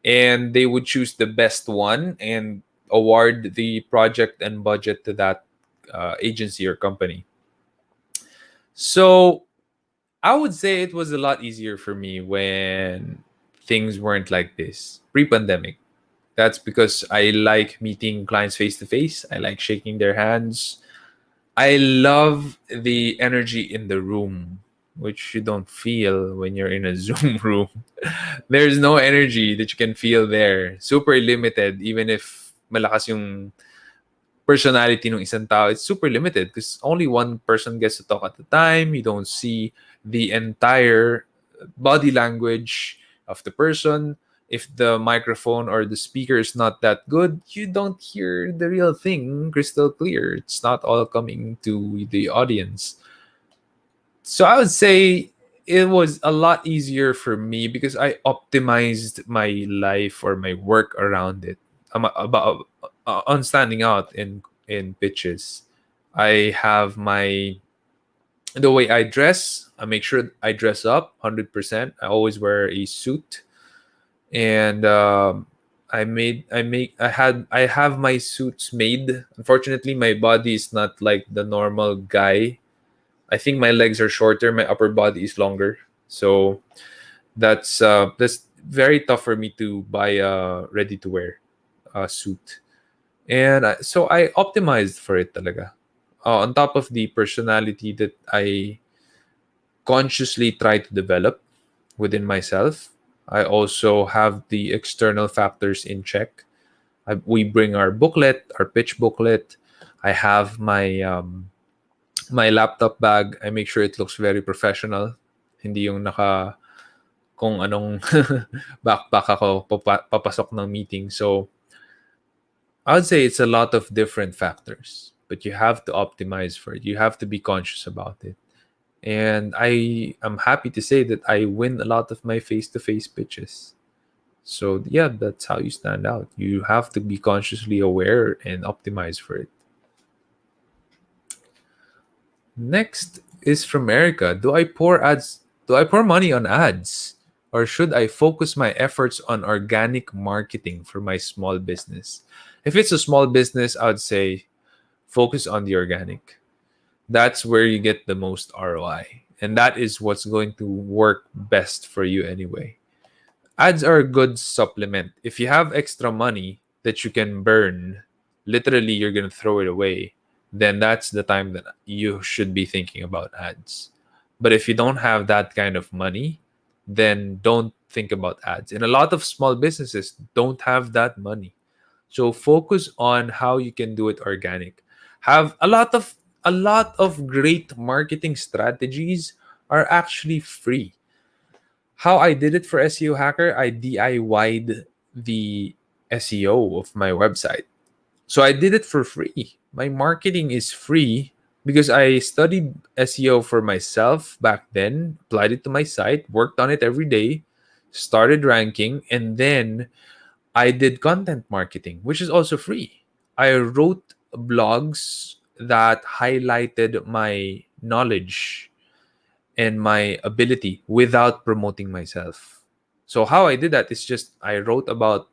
and they would choose the best one and award the project and budget to that agency or company. So I would say it was a lot easier for me when things weren't like this pre-pandemic. That's because I like meeting clients face to face. I like shaking their hands. I love the energy in the room, which you don't feel when you're in a Zoom room. There's no energy that you can feel there. Super limited, even if malakas yung personality ng isang tao, it's super limited because only one person gets to talk at a time. You don't see the entire body language of the person. If the microphone or the speaker is not that good, you don't hear the real thing crystal clear. It's not all coming to the audience. So I would say it was a lot easier for me because I optimized my life or my work around it. About on standing out in pitches. I have my the way I dress. I make sure I dress up 100%. I always wear a suit, and I have my suits made. Unfortunately, my body is not like the normal guy. I think my legs are shorter, my upper body is longer. So that's very tough for me to buy a ready to wear suit. And so I optimized for it talaga. On top of the personality that I consciously try to develop within myself, I also have the external factors in check. We bring our booklet, our pitch booklet. I have my laptop bag. I make sure it looks very professional. Hindi yung naka kung anong backpack ako papasok ng meeting. So I would say it's a lot of different factors, but you have to optimize for it. You have to be conscious about it. And I am happy to say that I win a lot of my face-to-face pitches. So yeah, that's how you stand out. You have to be consciously aware and optimize for it. Next is from Erica. Do I pour money on ads? Or should I focus my efforts on organic marketing for my small business? If it's a small business, I would say focus on the organic. That's where you get the most ROI. And that is what's going to work best for you anyway. Ads are a good supplement. If you have extra money that you can burn, literally you're going to throw it away, then that's the time that you should be thinking about ads. But if you don't have that kind of money, then don't think about ads. And a lot of small businesses don't have that money. So focus on how you can do it organic. Have a lot of great marketing strategies are actually free. How I did it for SEO Hacker, I DIY'd the SEO of my website. So I did it for free. My marketing is free because I studied SEO for myself back then, applied it to my site, worked on it every day, started ranking, and then I did content marketing, which is also free. I wrote blogs that highlighted my knowledge and my ability without promoting myself. So how I did that is just I wrote about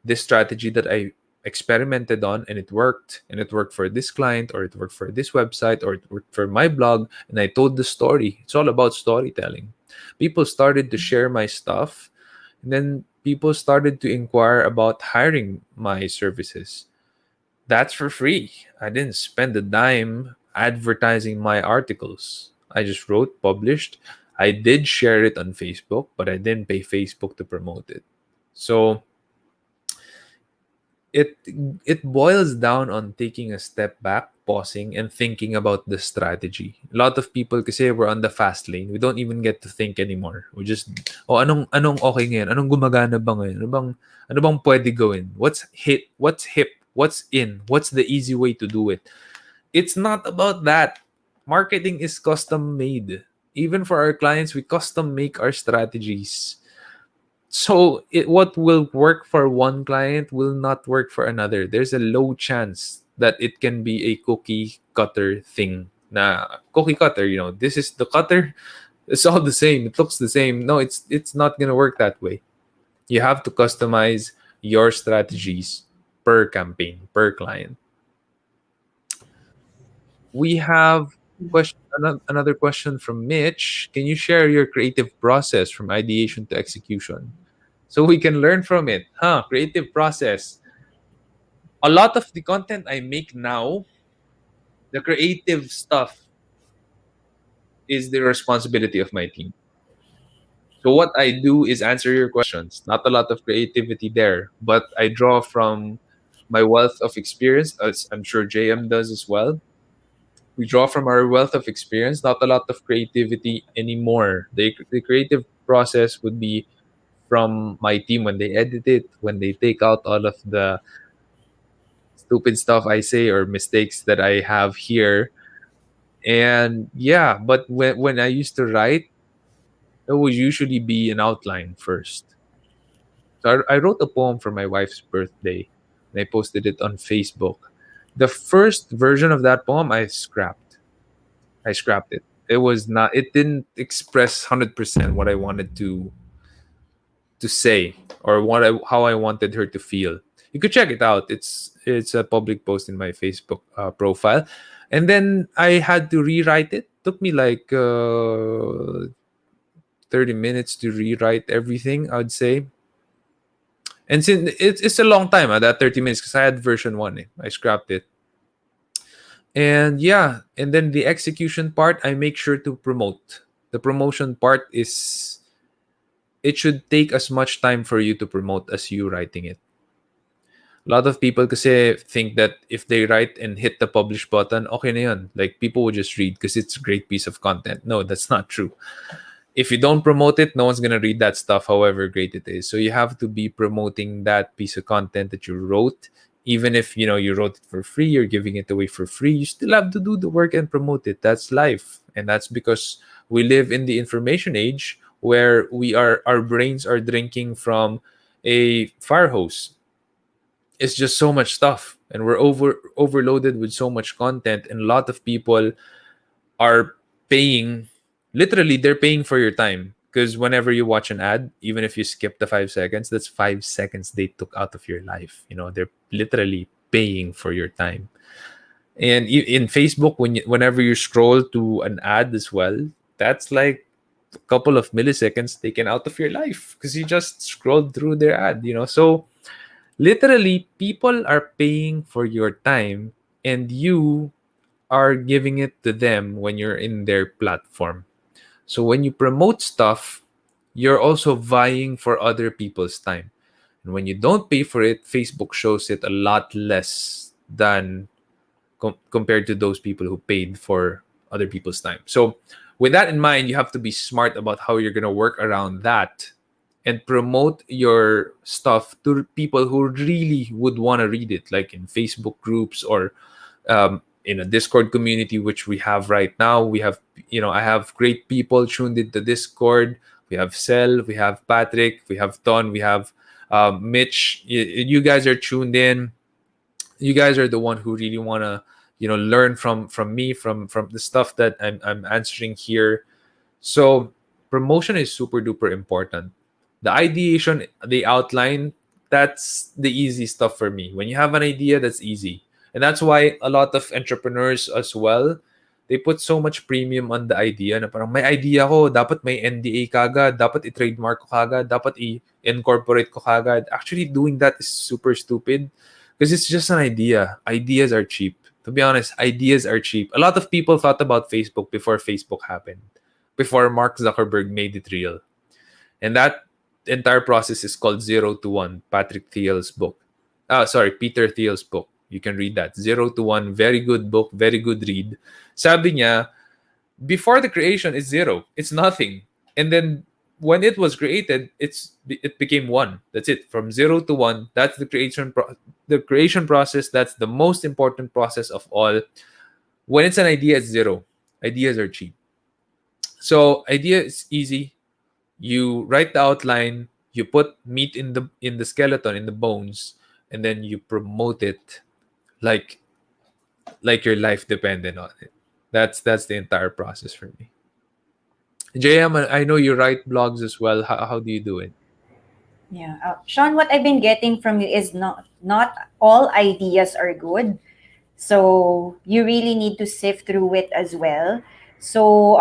this strategy that I experimented on and it worked for this client or it worked for this website or it worked for my blog and I told the story. It's all about storytelling. People started to share my stuff and then people started to inquire about hiring my services. That's for free. I didn't spend a dime advertising my articles. I just wrote, published. I did share it on Facebook, but I didn't pay Facebook to promote it. So it it boils down on taking a step back, pausing, and thinking about the strategy. A lot of people kasi we're on the fast lane. We don't even get to think anymore. We just anong okay ngayon? Anong gumagana ba ngayon? Ano bang pwede gawin? What's hit? What's hip? What's in? What's the easy way to do it? It's not about that. Marketing is custom made. Even for our clients, we custom make our strategies. So what will work for one client will not work for another. There's a low chance that it can be a cookie cutter thing. na cookie cutter. This is the cutter. It's all the same. It looks the same. No, it's not gonna work that way. You have to customize your strategies per campaign, per client. We have another question from Mitch. Can you share your creative process from ideation to execution so we can learn from it? Creative process. A lot of the content I make now, the creative stuff is the responsibility of my team. So what I do is answer your questions. Not a lot of creativity there, but I draw from my wealth of experience, as I'm sure JM does as well. We draw from our wealth of experience, not a lot of creativity anymore. The creative process would be from my team when they edit it, when they take out all of the stupid stuff I say or mistakes that I have here. And yeah, but when I used to write, it would usually be an outline first. So I wrote a poem for my wife's birthday and I posted it on Facebook. The first version of that poem I scrapped. I scrapped it. It didn't express 100% what I wanted to say or how I wanted her to feel. You could check it out. It's a public post in my Facebook profile. And then I had to rewrite it. Took me like 30 minutes to rewrite everything, I'd say. And since it's a long time, that 30 minutes, because I had version 1. I scrapped it. And yeah, and then the execution part, I make sure to promote. The promotion part it should take as much time for you to promote as you writing it. A lot of people kasi think that if they write and hit the publish button, okay na yun. Like, people will just read because it's a great piece of content. No, that's not true. If you don't promote it, no one's gonna read that stuff, however great it is. So you have to be promoting that piece of content that you wrote. Even if you wrote it for free, you're giving it away for free, you still have to do the work and promote it. That's life. And that's because we live in the information age where our brains are drinking from a fire hose. It's just so much stuff, and we're overloaded with so much content, and a lot of people are paying, literally they're paying for your time, because whenever you watch an ad, even if you skip the 5 seconds, that's 5 seconds they took out of your life. They're literally paying for your time. And in Facebook, whenever you scroll to an ad as well, that's like a couple of milliseconds taken out of your life because you just scrolled through their ad. So literally, people are paying for your time, and you are giving it to them when you're in their platform. So when you promote stuff, you're also vying for other people's time. And when you don't pay for it, Facebook shows it a lot less than compared to those people who paid for other people's time. So with that in mind, you have to be smart about how you're going to work around that and promote your stuff to people who really would want to read it, like in Facebook groups or in a Discord community, which we have right now. We have, I have great people tuned into Discord. We have Sel, we have Patrick, we have Ton, we have Mitch. You guys are tuned in. You guys are the one who really want to, learn from me, from the stuff that I'm answering here. So promotion is super duper important. The ideation, the outline, that's the easy stuff for me. When you have an idea, that's easy. And that's why a lot of entrepreneurs as well, they put so much premium on the idea na parang may idea ko, dapat may NDA kagad, dapat i-trademark ko kagad, dapat i-incorporate ko kagad. Actually, doing that is super stupid because it's just an idea. Ideas are cheap. To be honest, ideas are cheap. A lot of people thought about Facebook before Facebook happened, before Mark Zuckerberg made it real. And that entire process is called 0 to 1, Peter Thiel's book. You can read that. 0 to 1, very good book, very good read. Sabi niya, before the creation is 0. It's nothing. And then when it was created, it became 1. That's it. From 0 to 1, that's the creation process. That's the most important process of all. When it's an idea, it's 0. Ideas are cheap. So idea is easy. You write the outline, you put meat in the skeleton, in the bones, and then you promote it like your life depended on it. That's the entire process for me. JM, I know you write blogs as well. How do you do it? Yeah. Sean, what I've been getting from you is not all ideas are good. So you really need to sift through it as well. So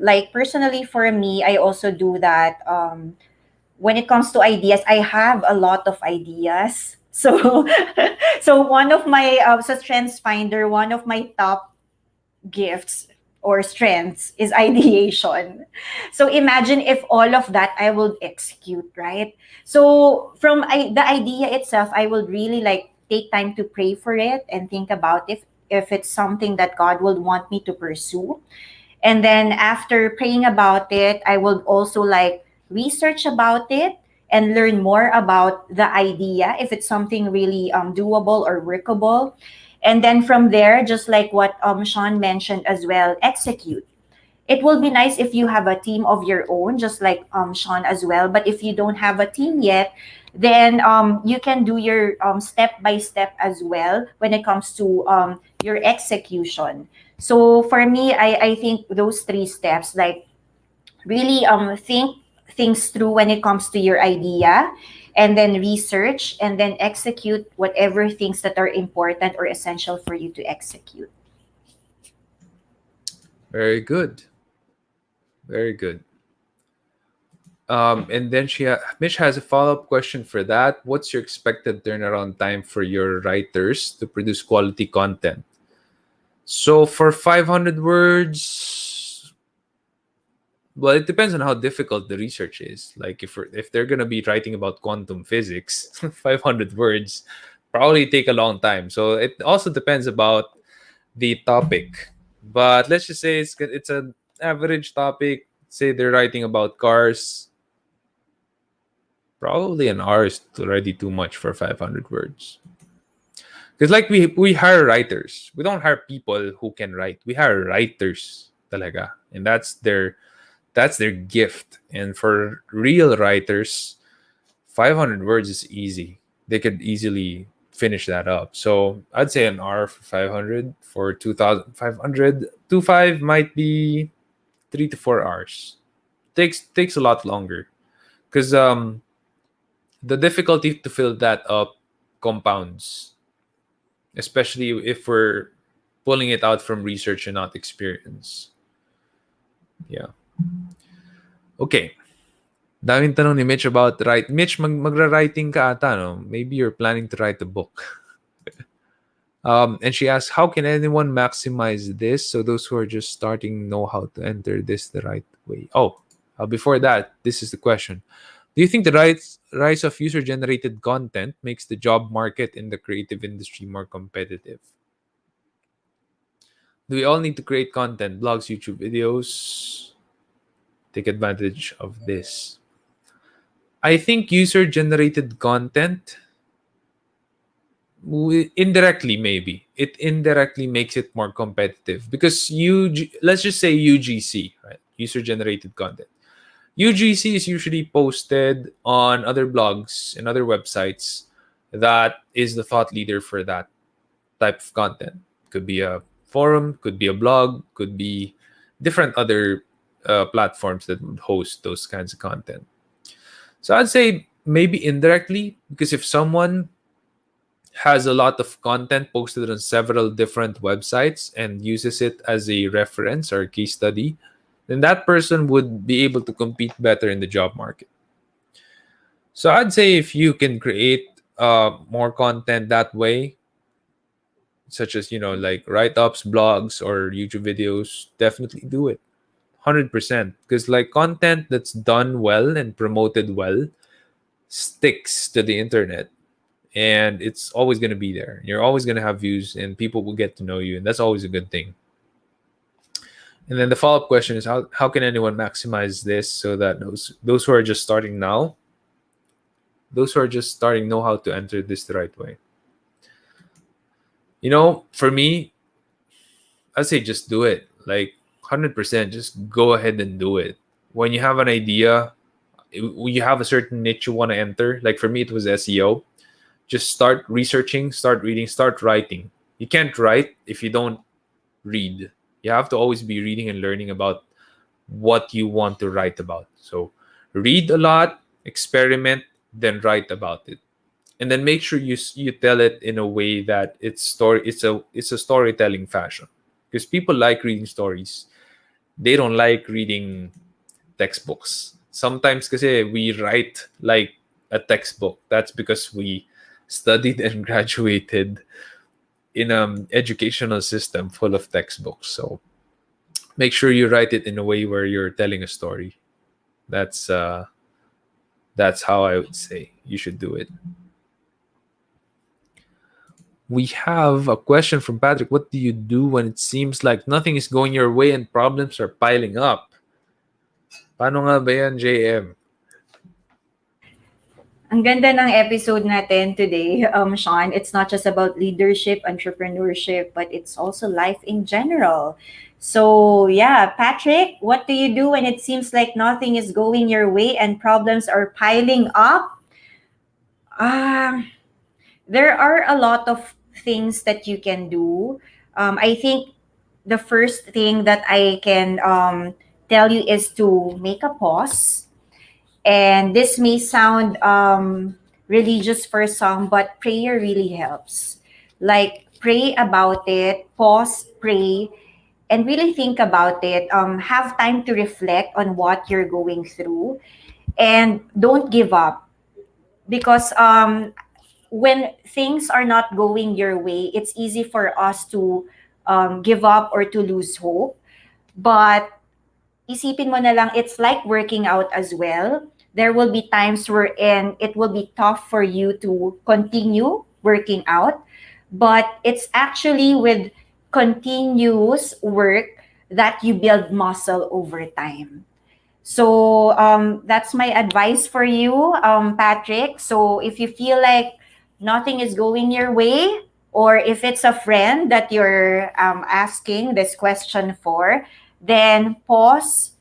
like personally for me, I also do that. When it comes to ideas, I have a lot of ideas. So so one of my so Strengths Finder, one of my top gifts or strengths is ideation. So imagine if all of that I will execute, right? So from the idea itself, I will really like take time to pray for it and think about if it's something that God would want me to pursue. And then after praying about it, I will also like research about it and learn more about the idea if it's something really doable or workable. And then from there, just like what Sean mentioned as well, execute. It will be nice if you have a team of your own, just like Sean as well. But if you don't have a team yet, then you can do your step by step as well when it comes to your execution. So for me, I think those three steps, like really think things through when it comes to your idea, and then research, and then execute whatever things that are important or essential for you to execute. Very good. Very good. And then Mitch has a follow-up question for that. What's your expected turnaround time for your writers to produce quality content? So for 500 words, well, it depends on how difficult the research is. Like if they're gonna be writing about quantum physics, 500 words probably take a long time. So it also depends about the topic. But let's just say it's an average topic. Say they're writing about cars. Probably an hour is already too much for 500 words. Because like we hire writers. We don't hire people who can write. We hire writers talaga. And that's their gift. And for real writers, 500 words is easy. They could easily finish that up. So I'd say an hour for 500. For 2,500, 25 might be 3 to 4 hours. Takes a lot longer because the difficulty to fill that up compounds, especially if we're pulling it out from research and not experience. Yeah. Okay. Daming tanong ni Mitch about write. Mitch, magra-writing ka ata, no? Maybe you're planning to write a book. And she asks, how can anyone maximize this so those who are just starting know how to enter this the right way? Oh, before that, this is the question. Do you think the rise of user-generated content makes the job market in the creative industry more competitive? Do we all need to create content, blogs, YouTube videos? Take advantage of this. I think user-generated content indirectly, maybe it indirectly makes it more competitive because let's just say UGC, right? User-generated content. UGC is usually posted on other blogs and other websites that is the thought leader for that type of content. Could be a forum, could be a blog, could be different other platforms that would host those kinds of content. So I'd say maybe indirectly, because if someone has a lot of content posted on several different websites and uses it as a reference or a case study, then that person would be able to compete better in the job market. So I'd say if you can create more content that way, such as like write-ups, blogs, or YouTube videos, definitely do it. 100%, because like content that's done well and promoted well sticks to the internet, and it's always going to be there. You're always going to have views and people will get to know you, and that's always a good thing. And then the follow-up question is how can anyone maximize this so that those who are just starting now, know how to enter this the right way. For me, I'd say just do it. Like 100%, just go ahead and do it. When you have an idea, you have a certain niche you want to enter. Like for me, it was SEO. Just start researching, start reading, start writing. You can't write if you don't read. You have to always be reading and learning about what you want to write about. So read a lot, experiment, then write about it. And then make sure you tell it in a way that it's a storytelling fashion. Because people like reading stories. They don't like reading textbooks. Sometimes kasi we write like a textbook. That's because we studied and graduated in an educational system full of textbooks. So make sure you write it in a way where you're telling a story. That's uh that's how I would say you should do it. We have a question from Patrick. What do you do when it seems like nothing is going your way and problems are piling up? Paano nga ba yan, JM? Ang ganda ng episode natin today, Sean. It's not just about leadership, entrepreneurship, but it's also life in general. So, yeah, Patrick, what do you do when it seems like nothing is going your way and problems are piling up? Ah, there are a lot of things that you can do. I think the first thing that I can tell you is to make a pause. And this may sound religious for some, but prayer really helps. Like, pray about it, pause, pray, and really think about it. Have time to reflect on what you're going through, and don't give up. Because when things are not going your way, it's easy for us to give up or to lose hope. But isipin mo na lang, it's like working out as well. There will be times wherein it will be tough for you to continue working out, but it's actually with continuous work that you build muscle over time. So that's my advice for you, Patrick. So if you feel like nothing is going your way, or if it's a friend that you're asking this question for, then pause,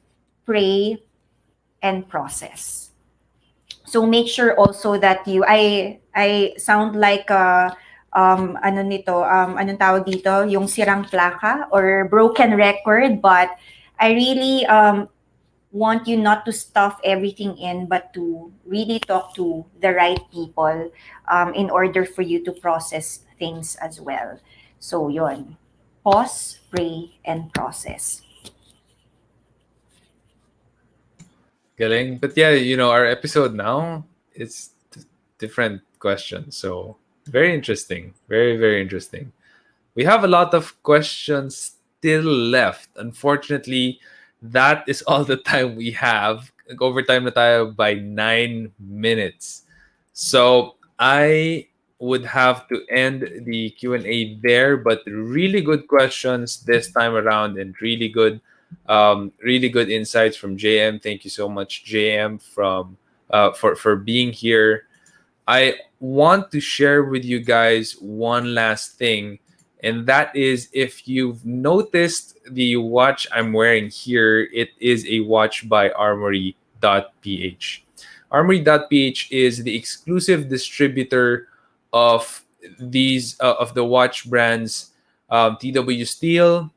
pray, and process. So make sure also that I sound like ano nito, anong tawag dito, yung sirang plaka or broken record, but I really want you not to stuff everything in, but to really talk to the right people in order for you to process things as well. So yon, pause, pray, and process. Galing. But yeah, our episode now, it's different questions. So very interesting. Very, very interesting. We have a lot of questions still left. Unfortunately, that is all the time we have. Overtime na tayo by 9 minutes. So I would have to end the Q&A there, but really good questions this time around and really good insights from JM. Thank you so much, JM, for being here. I want to share with you guys one last thing, and that is, if you've noticed the watch I'm wearing here, it is a watch by Armory.ph. Armory.ph is the exclusive distributor of of the watch brands TW Steel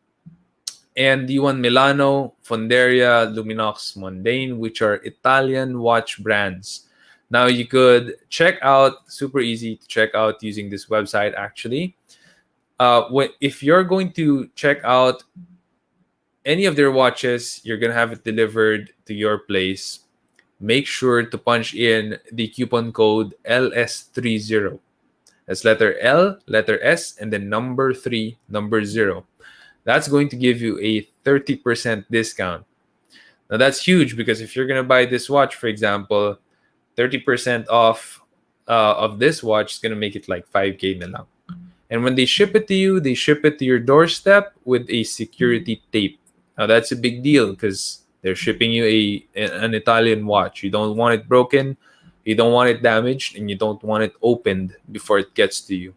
and D1 Milano, Fonderia, Luminox, Mondane, which are Italian watch brands. Now you could check out, super easy to check out using this website actually. If you're going to check out any of their watches, you're going to have it delivered to your place. Make sure to punch in the coupon code LS30. That's letter L, letter S, and then number 3, number 0. That's going to give you a 30% discount. Now that's huge because if you're going to buy this watch, for example, 30% off of this watch is going to make it like 5K na lang. And when they ship it to you, they ship it to your doorstep with a security tape. Now that's a big deal because they're shipping you an Italian watch. You don't want it broken, you don't want it damaged, and you don't want it opened before it gets to you.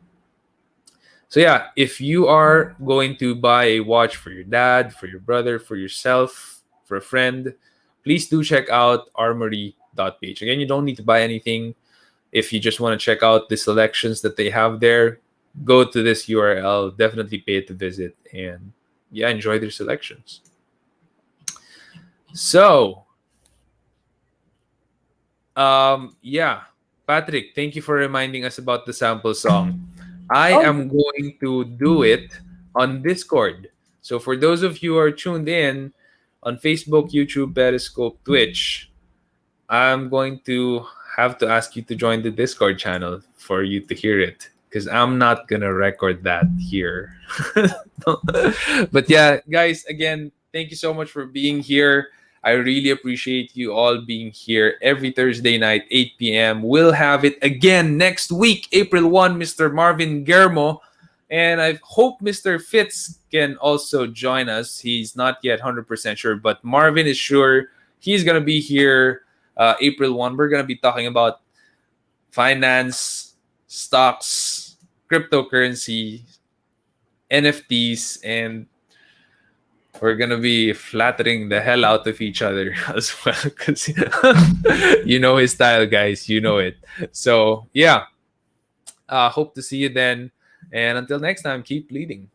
So yeah, if you are going to buy a watch for your dad, for your brother, for yourself, for a friend, please do check out armory.ph. Again, you don't need to buy anything. If you just want to check out the selections that they have there, go to this URL. Definitely pay it a visit and yeah, enjoy their selections. So, yeah, Patrick, thank you for reminding us about the sample song. I Oh, am going to do it on Discord. So for those of you who are tuned in on Facebook, YouTube, Periscope, Twitch, I'm going to have to ask you to join the Discord channel for you to hear it because I'm not gonna record that here. But yeah, guys, again, thank you so much for being here. I really appreciate you all being here every Thursday night, 8 p.m. We'll have it again next week, April 1, Mr. Marvin Germo. And I hope Mr. Fitz can also join us. He's not yet 100% sure, but Marvin is sure he's going to be here April 1. We're going to be talking about finance, stocks, cryptocurrency, NFTs, and we're gonna be flattering the hell out of each other as well because you know his style, guys. You know it. So yeah, hope to see you then. And until next time, keep leading.